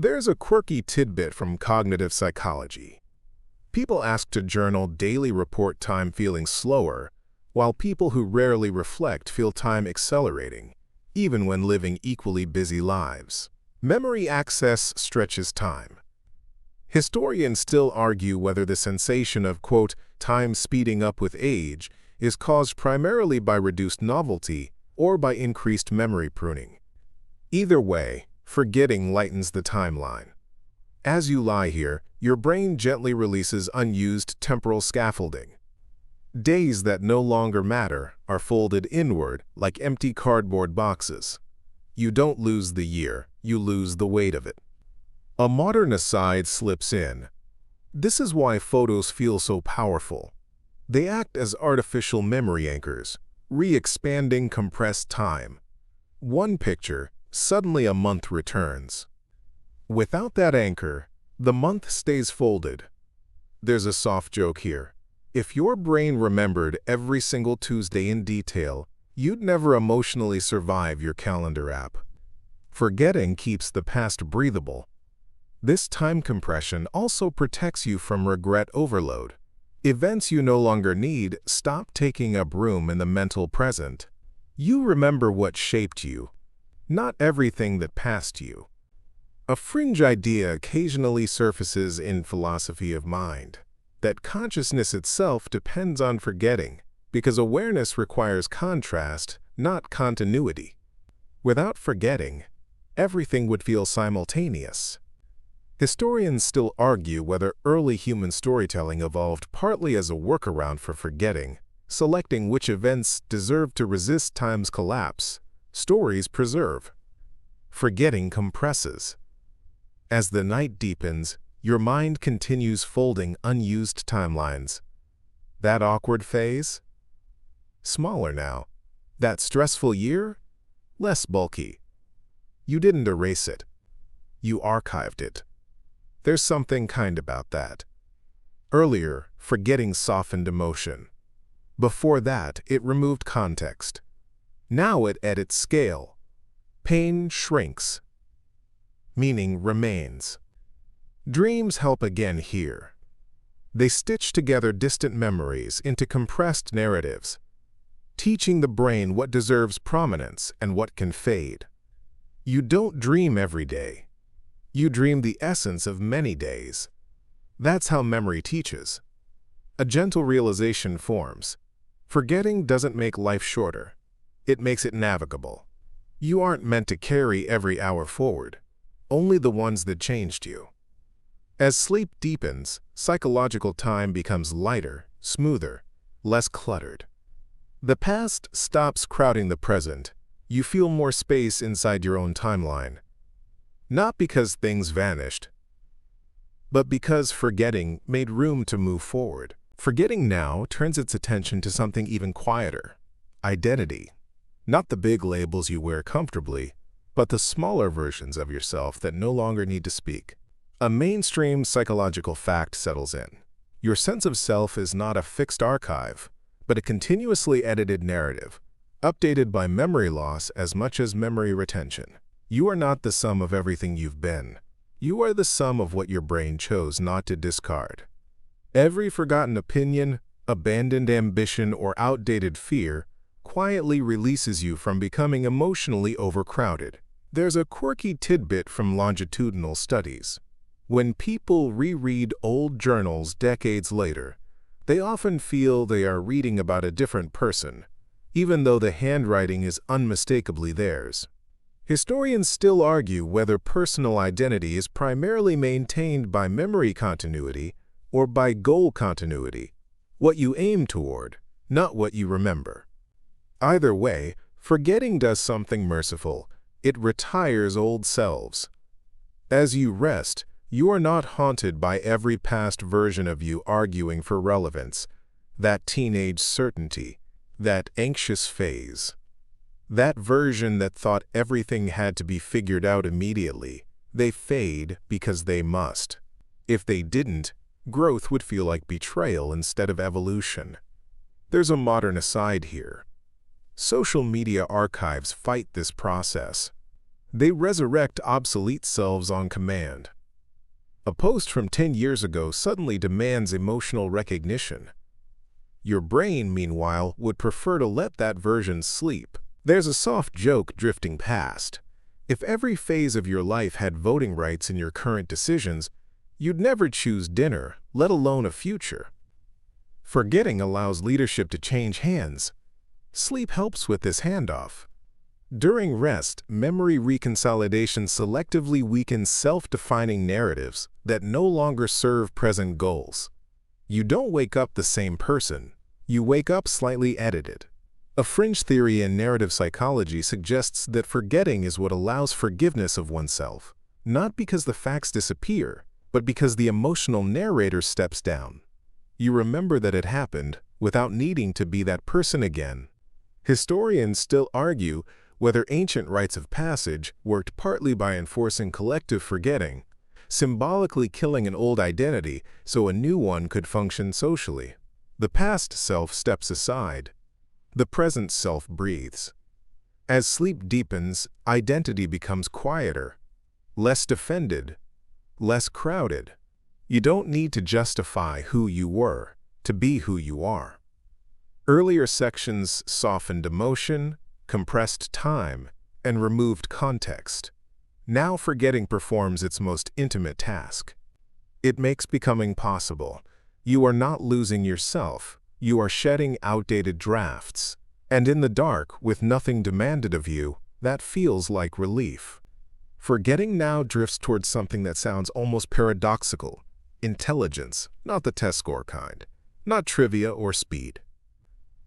There's a quirky tidbit from cognitive psychology. People asked to journal daily report time feeling slower, while people who rarely reflect feel time accelerating, even when living equally busy lives. Memory access stretches time. Historians still argue whether the sensation of, quote, time speeding up with age is caused primarily by reduced novelty or by increased memory pruning. Either way, forgetting lightens the timeline. As you lie here, your brain gently releases unused temporal scaffolding. Days that no longer matter are folded inward like empty cardboard boxes. You don't lose the year, you lose the weight of it. A modern aside slips in. This is why photos feel so powerful. They act as artificial memory anchors, re-expanding compressed time. One picture, suddenly a month returns. Without that anchor, the month stays folded. There's a soft joke here. If your brain remembered every single Tuesday in detail, you'd never emotionally survive your calendar app. Forgetting keeps the past breathable. This time compression also protects you from regret overload. Events you no longer need stop taking up room in the mental present. You remember what shaped you, not everything that passed you. A fringe idea occasionally surfaces in philosophy of mind, that consciousness itself depends on forgetting, because awareness requires contrast, not continuity. Without forgetting, everything would feel simultaneous. Historians still argue whether early human storytelling evolved partly as a workaround for forgetting, selecting which events deserve to resist time's collapse. Stories preserve. Forgetting compresses. As the night deepens, your mind continues folding unused timelines. That awkward phase? Smaller now. That stressful year? Less bulky. You didn't erase it. You archived it. There's something kind about that. Earlier, forgetting softened emotion. Before that, it removed context. Now it edits scale. Pain shrinks. Meaning remains. Dreams help again here. They stitch together distant memories into compressed narratives, teaching the brain what deserves prominence and what can fade. You don't dream every day. You dream the essence of many days. That's how memory teaches. A gentle realization forms. Forgetting doesn't make life shorter. It makes it navigable. You aren't meant to carry every hour forward, only the ones that changed you. As sleep deepens, psychological time becomes lighter, smoother, less cluttered. The past stops crowding the present. You feel more space inside your own timeline. Not because things vanished, but because forgetting made room to move forward. Forgetting now turns its attention to something even quieter: identity. Not the big labels you wear comfortably, but the smaller versions of yourself that no longer need to speak. A mainstream psychological fact settles in. Your sense of self is not a fixed archive, but a continuously edited narrative, updated by memory loss as much as memory retention. You are not the sum of everything you've been. You are the sum of what your brain chose not to discard. Every forgotten opinion, abandoned ambition, or outdated fear quietly releases you from becoming emotionally overcrowded. There's a quirky tidbit from longitudinal studies. When people reread old journals decades later, they often feel they are reading about a different person, even though the handwriting is unmistakably theirs. Historians still argue whether personal identity is primarily maintained by memory continuity or by goal continuity, what you aim toward, not what you remember. Either way, forgetting does something merciful. It retires old selves. As you rest, you are not haunted by every past version of you arguing for relevance, that teenage certainty, that anxious phase. That version that thought everything had to be figured out immediately. They fade because they must. If they didn't, growth would feel like betrayal instead of evolution. There's a modern aside here. Social media archives fight this process. They resurrect obsolete selves on command. A post from 10 years ago suddenly demands emotional recognition. Your brain, meanwhile, would prefer to let that version sleep. There's a soft joke drifting past. If every phase of your life had voting rights in your current decisions, you'd never choose dinner, let alone a future. Forgetting allows leadership to change hands. Sleep helps with this handoff. During rest, memory reconsolidation selectively weakens self-defining narratives that no longer serve present goals. You don't wake up the same person. You wake up slightly edited. A fringe theory in narrative psychology suggests that forgetting is what allows forgiveness of oneself, not because the facts disappear, but because the emotional narrator steps down. You remember that it happened without needing to be that person again. Historians still argue whether ancient rites of passage worked partly by enforcing collective forgetting, symbolically killing an old identity so a new one could function socially. The past self steps aside. The present self breathes. As sleep deepens, identity becomes quieter, less defended, less crowded. You don't need to justify who you were to be who you are. Earlier sections softened emotion, compressed time, and removed context. Now forgetting performs its most intimate task. It makes becoming possible. You are not losing yourself. You are shedding outdated drafts. And in the dark, with nothing demanded of you, that feels like relief. Forgetting now drifts towards something that sounds almost paradoxical. Intelligence, not the test score kind. Not trivia or speed.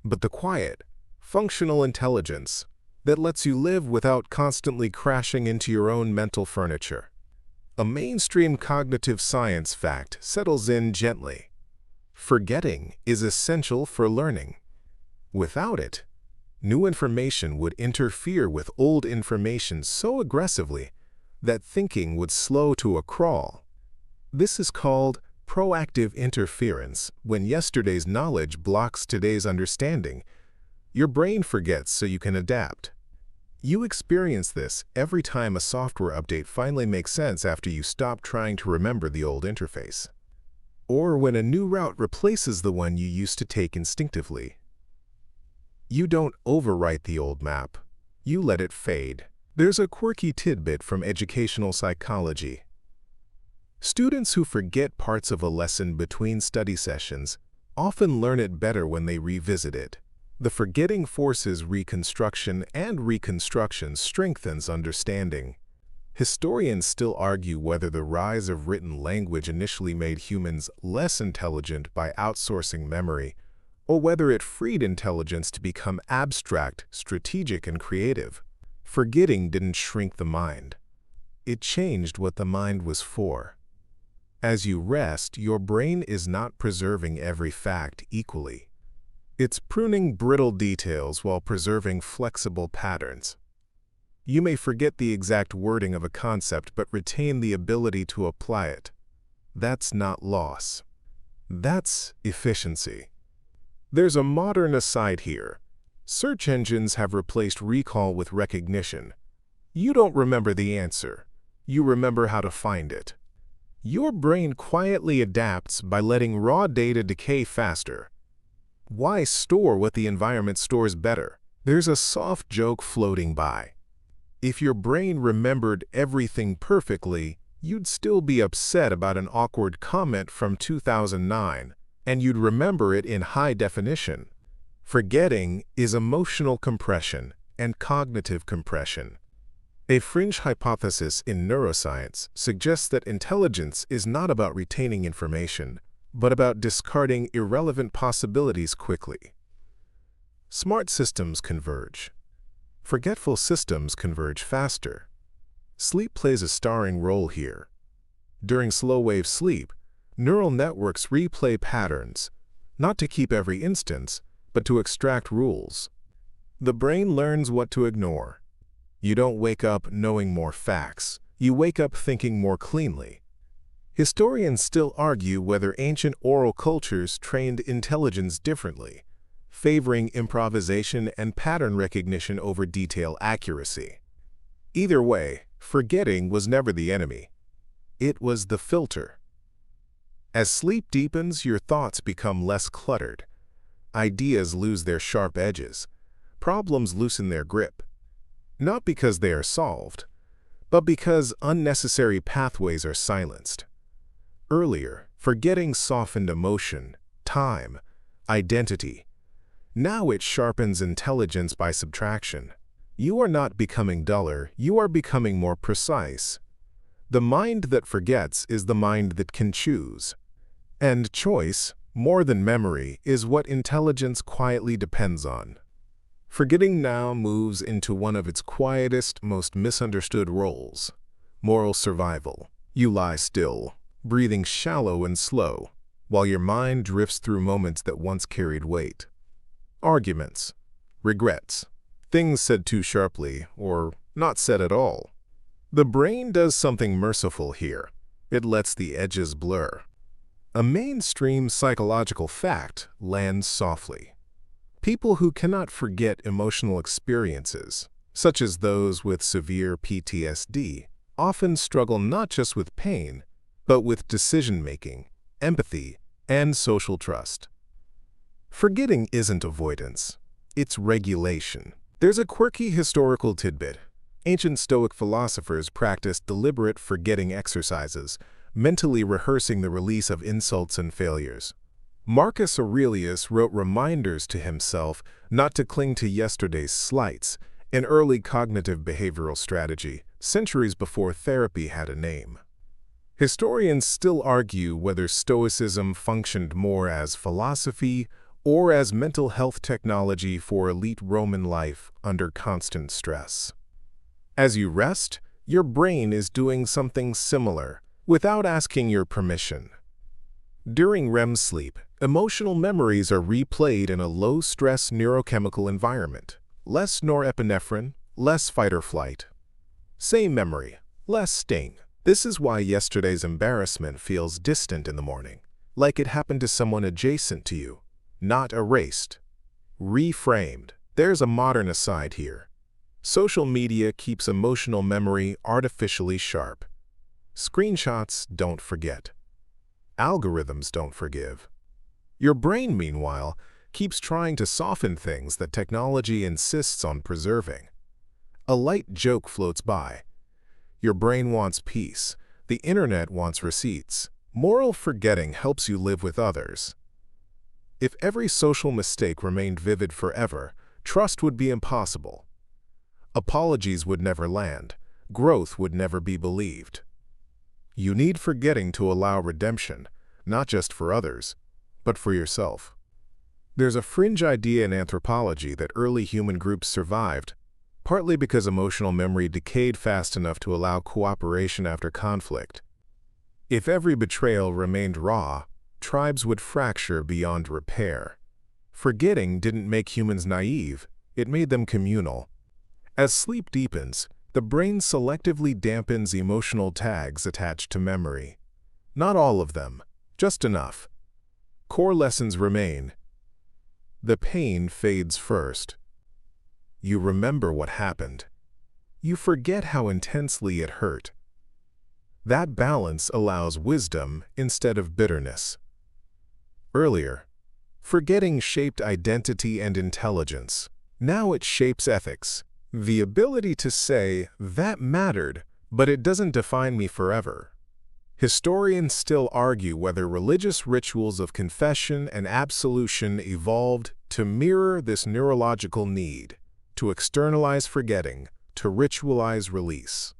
But the quiet, functional intelligence that lets you live without constantly crashing into your own mental furniture. A mainstream cognitive science fact settles in gently. Forgetting is essential for learning. Without it, new information would interfere with old information so aggressively that thinking would slow to a crawl. This is called proactive interference. When yesterday's knowledge blocks today's understanding, your brain forgets so you can adapt. You experience this every time a software update finally makes sense after you stop trying to remember the old interface. Or when a new route replaces the one you used to take instinctively. You don't overwrite the old map. You let it fade. There's a quirky tidbit from educational psychology. Students who forget parts of a lesson between study sessions often learn it better when they revisit it. The forgetting forces reconstruction, and reconstruction strengthens understanding. Historians still argue whether the rise of written language initially made humans less intelligent by outsourcing memory, or whether it freed intelligence to become abstract, strategic, and creative. Forgetting didn't shrink the mind. It changed what the mind was for. As you rest, your brain is not preserving every fact equally. It's pruning brittle details while preserving flexible patterns. You may forget the exact wording of a concept but retain the ability to apply it. That's not loss. That's efficiency. There's a modern aside here. Search engines have replaced recall with recognition. You don't remember the answer. You remember how to find it. Your brain quietly adapts by letting raw data decay faster. Why store what the environment stores better? There's a soft joke floating by. If your brain remembered everything perfectly, you'd still be upset about an awkward comment from 2009, and you'd remember it in high definition. Forgetting is emotional compression and cognitive compression. A fringe hypothesis in neuroscience suggests that intelligence is not about retaining information, but about discarding irrelevant possibilities quickly. Smart systems converge. Forgetful systems converge faster. Sleep plays a starring role here. During slow-wave sleep, neural networks replay patterns, not to keep every instance, but to extract rules. The brain learns what to ignore. You don't wake up knowing more facts. You wake up thinking more cleanly. Historians still argue whether ancient oral cultures trained intelligence differently, favoring improvisation and pattern recognition over detail accuracy. Either way, forgetting was never the enemy. It was the filter. As sleep deepens, your thoughts become less cluttered. Ideas lose their sharp edges. Problems loosen their grip. Not because they are solved, but because unnecessary pathways are silenced. Earlier, forgetting softened emotion, time, identity. Now it sharpens intelligence by subtraction. You are not becoming duller, you are becoming more precise. The mind that forgets is the mind that can choose. And choice, more than memory, is what intelligence quietly depends on. Forgetting now moves into one of its quietest, most misunderstood roles: moral survival. You lie still, breathing shallow and slow, while your mind drifts through moments that once carried weight. Arguments, regrets, things said too sharply, or not said at all. The brain does something merciful here. It lets the edges blur. A mainstream psychological fact lands softly. People who cannot forget emotional experiences, such as those with severe PTSD, often struggle not just with pain, but with decision-making, empathy, and social trust. Forgetting isn't avoidance, it's regulation. There's a quirky historical tidbit. Ancient Stoic philosophers practiced deliberate forgetting exercises, mentally rehearsing the release of insults and failures. Marcus Aurelius wrote reminders to himself not to cling to yesterday's slights, an early cognitive behavioral strategy, centuries before therapy had a name. Historians still argue whether Stoicism functioned more as philosophy or as mental health technology for elite Roman life under constant stress. As you rest, your brain is doing something similar, without asking your permission. During REM sleep, Emotional memories are replayed in a low-stress neurochemical environment. Less norepinephrine, less fight or flight. Same memory, less sting. This is why yesterday's embarrassment feels distant in the morning, like it happened to someone adjacent to you, not erased. Reframed. There's a modern aside here. Social media keeps emotional memory artificially sharp. Screenshots don't forget. Algorithms don't forgive. Your brain, meanwhile, keeps trying to soften things that technology insists on preserving. A light joke floats by. Your brain wants peace. The internet wants receipts. Moral forgetting helps you live with others. If every social mistake remained vivid forever, trust would be impossible. Apologies would never land. Growth would never be believed. You need forgetting to allow redemption, not just for others, but for yourself. There's a fringe idea in anthropology that early human groups survived, partly because emotional memory decayed fast enough to allow cooperation after conflict. If every betrayal remained raw, tribes would fracture beyond repair. Forgetting didn't make humans naive, it made them communal. As sleep deepens, the brain selectively dampens emotional tags attached to memory. Not all of them, just enough. Core lessons remain. The pain fades first. You remember what happened. You forget how intensely it hurt. That balance allows wisdom instead of bitterness. Earlier, forgetting shaped identity and intelligence. Now it shapes ethics. The ability to say, that mattered, but it doesn't define me forever. Historians still argue whether religious rituals of confession and absolution evolved to mirror this neurological need, to externalize forgetting, to ritualize release.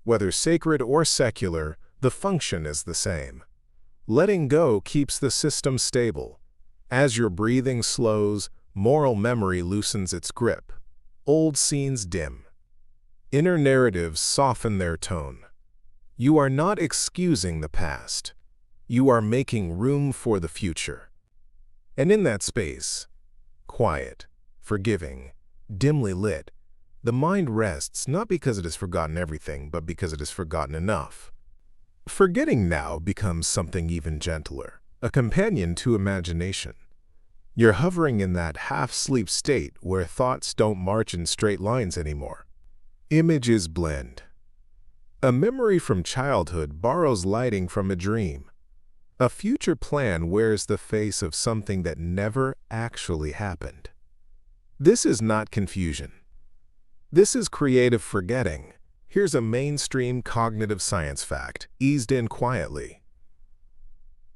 Whether sacred or secular, the function is the same. Letting go keeps the system stable. As your breathing slows, moral memory loosens its grip. Old scenes dim. Inner narratives soften their tone. You are not excusing the past. You are making room for the future. And in that space, quiet, forgiving, dimly lit, the mind rests not because it has forgotten everything, but because it has forgotten enough. Forgetting now becomes something even gentler, a companion to imagination. You're hovering in that half-sleep state where thoughts don't march in straight lines anymore. Images blend. A memory from childhood borrows lighting from a dream. A future plan wears the face of something that never actually happened. This is not confusion. This is creative forgetting. Here's a mainstream cognitive science fact, eased in quietly.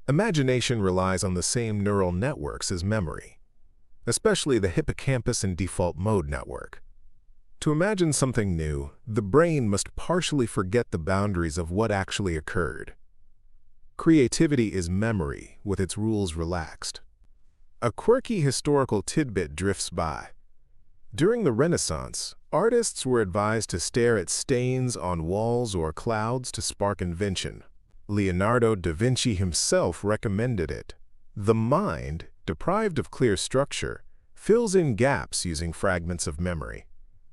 Imagination relies on the same neural networks as memory, especially the hippocampus and default mode network. To imagine something new, the brain must partially forget the boundaries of what actually occurred. Creativity is memory with its rules relaxed. A quirky historical tidbit drifts by. During the Renaissance, artists were advised to stare at stains on walls or clouds to spark invention. Leonardo da Vinci himself recommended it. The mind, deprived of clear structure, fills in gaps using fragments of memory.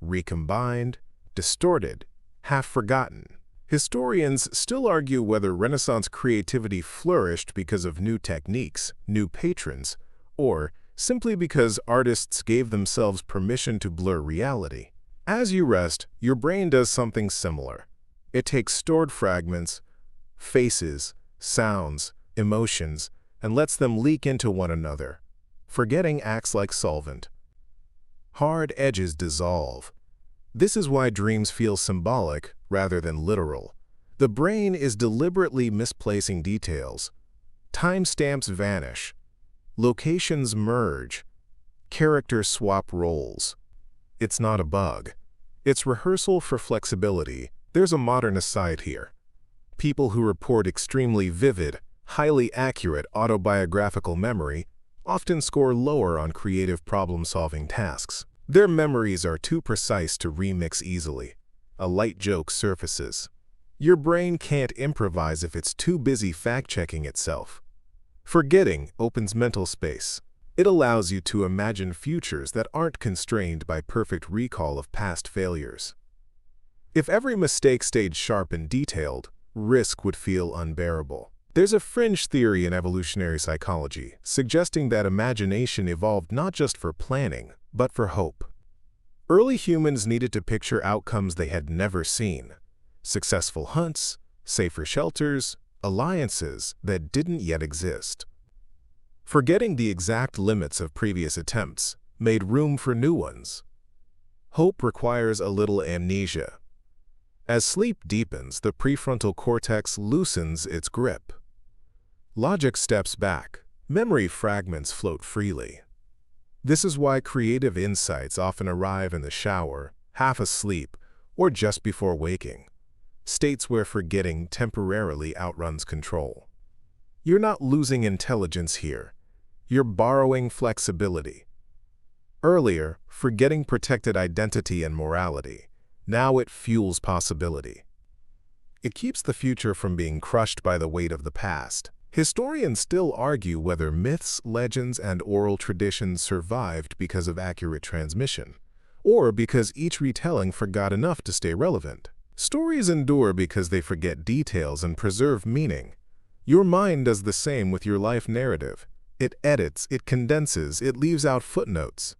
Recombined, distorted, half-forgotten. Historians still argue whether Renaissance creativity flourished because of new techniques, new patrons, or simply because artists gave themselves permission to blur reality. As you rest, your brain does something similar. It takes stored fragments, faces, sounds, emotions, and lets them leak into one another. Forgetting acts like solvent. Hard edges dissolve. This is why dreams feel symbolic rather than literal. The brain is deliberately misplacing details. Timestamps vanish. Locations merge. Characters swap roles. It's not a bug. It's rehearsal for flexibility. There's a modern aside here. People who report extremely vivid, highly accurate autobiographical memory often score lower on creative problem-solving tasks. Their memories are too precise to remix easily. A light joke surfaces. Your brain can't improvise if it's too busy fact-checking itself. Forgetting opens mental space. It allows you to imagine futures that aren't constrained by perfect recall of past failures. If every mistake stayed sharp and detailed, risk would feel unbearable. There's a fringe theory in evolutionary psychology suggesting that imagination evolved not just for planning, but for hope. Early humans needed to picture outcomes they had never seen: successful hunts, safer shelters, alliances that didn't yet exist. Forgetting the exact limits of previous attempts made room for new ones. Hope requires a little amnesia. As sleep deepens, the prefrontal cortex loosens its grip. Logic steps back. Memory fragments float freely. This is why creative insights often arrive in the shower, half asleep, or just before waking, states where forgetting temporarily outruns control. You're not losing intelligence here. You're borrowing flexibility. Earlier, forgetting protected identity and morality. Now it fuels possibility. It keeps the future from being crushed by the weight of the past. Historians still argue whether myths, legends, and oral traditions survived because of accurate transmission, or because each retelling forgot enough to stay relevant. Stories endure because they forget details and preserve meaning. Your mind does the same with your life narrative. It edits, it condenses, it leaves out footnotes.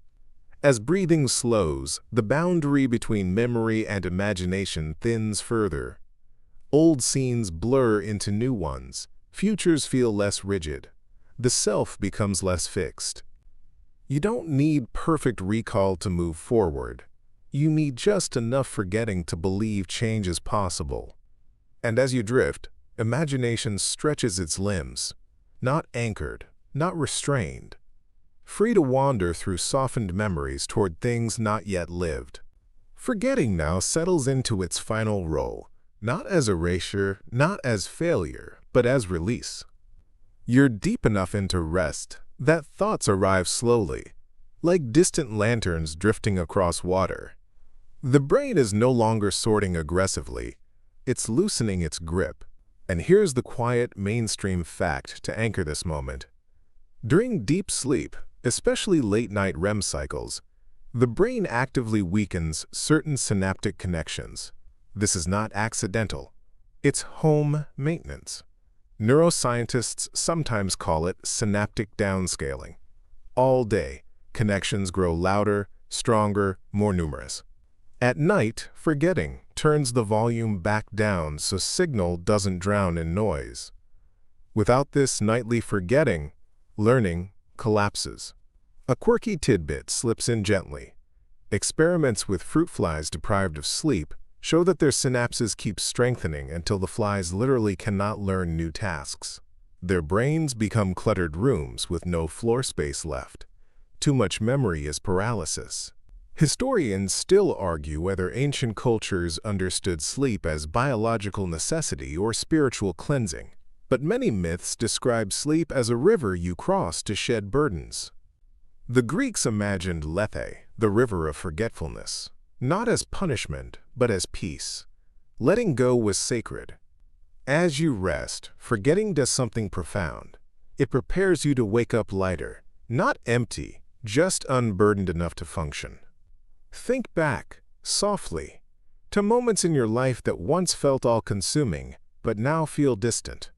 As breathing slows, the boundary between memory and imagination thins further. Old scenes blur into new ones. Futures feel less rigid. The self becomes less fixed. You don't need perfect recall to move forward. You need just enough forgetting to believe change is possible. And as you drift, imagination stretches its limbs, not anchored, not restrained, free to wander through softened memories toward things not yet lived. Forgetting now settles into its final role, not as erasure, not as failure, but as release. You're deep enough into rest that thoughts arrive slowly, like distant lanterns drifting across water. The brain is no longer sorting aggressively, it's loosening its grip. And here's the quiet, mainstream fact to anchor this moment. During deep sleep, especially late-night REM cycles, the brain actively weakens certain synaptic connections. This is not accidental. It's home maintenance. Neuroscientists sometimes call it synaptic downscaling. All day, connections grow louder, stronger, more numerous. At night, forgetting turns the volume back down so signal doesn't drown in noise. Without this nightly forgetting, learning collapses. A quirky tidbit slips in gently. Experiments with fruit flies deprived of sleep show that their synapses keep strengthening until the flies literally cannot learn new tasks. Their brains become cluttered rooms with no floor space left. Too much memory is paralysis. Historians still argue whether ancient cultures understood sleep as biological necessity or spiritual cleansing, but many myths describe sleep as a river you cross to shed burdens. The Greeks imagined Lethe, the river of forgetfulness, not as punishment, but as peace. Letting go was sacred. As you rest, forgetting does something profound. It prepares you to wake up lighter, not empty, just unburdened enough to function. Think back, softly, to moments in your life that once felt all-consuming, but now feel distant.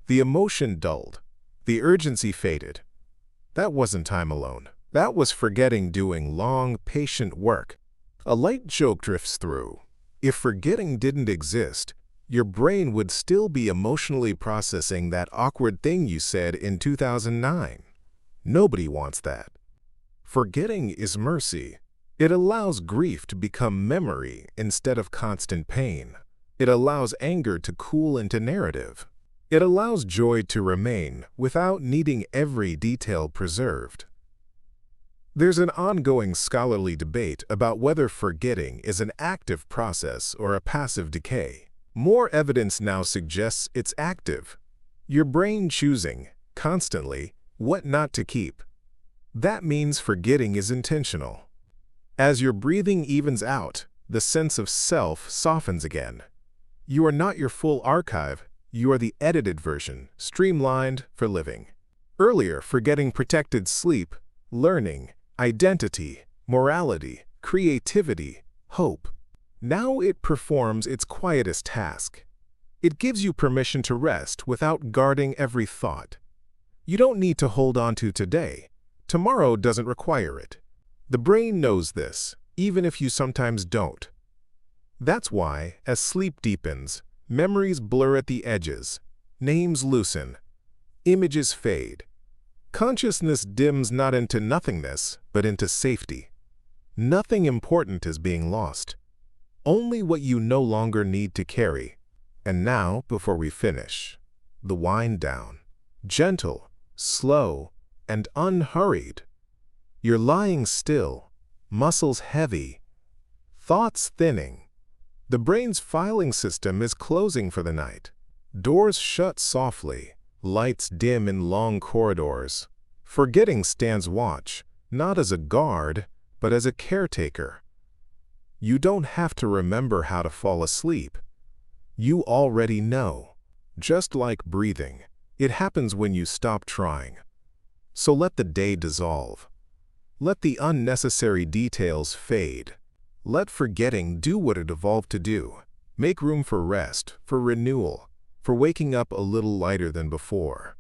The emotion dulled. The urgency faded. That wasn't time alone. That was forgetting doing long, patient work. A light joke drifts through. If forgetting didn't exist, your brain would still be emotionally processing that awkward thing you said in 2009. Nobody wants that. Forgetting is mercy. It allows grief to become memory instead of constant pain. It allows anger to cool into narrative. It allows joy to remain without needing every detail preserved. There's an ongoing scholarly debate about whether forgetting is an active process or a passive decay. More evidence now suggests it's active. Your brain choosing, constantly, what not to keep. That means forgetting is intentional. As your breathing evens out, the sense of self softens again. You are not your full archive, you are the edited version, streamlined for living. Earlier, forgetting protected sleep, learning, identity, morality, creativity, hope. Now it performs its quietest task. It gives you permission to rest without guarding every thought. You don't need to hold on to today. Tomorrow doesn't require it. The brain knows this, even if you sometimes don't. That's why, as sleep deepens, memories blur at the edges, names loosen, images fade. Consciousness dims not into nothingness, but into safety. Nothing important is being lost. Only what you no longer need to carry. And now, before we finish, the wind down. Gentle, slow, and unhurried. You're lying still, muscles heavy, thoughts thinning. The brain's filing system is closing for the night. Doors shut softly, lights dim in long corridors. Forgetting stands watch, not as a guard, but as a caretaker. You don't have to remember how to fall asleep. You already know. Just like breathing, it happens when you stop trying. So let the day dissolve. Let the unnecessary details fade. Let forgetting do what it evolved to do. Make room for rest, for renewal, for waking up a little lighter than before.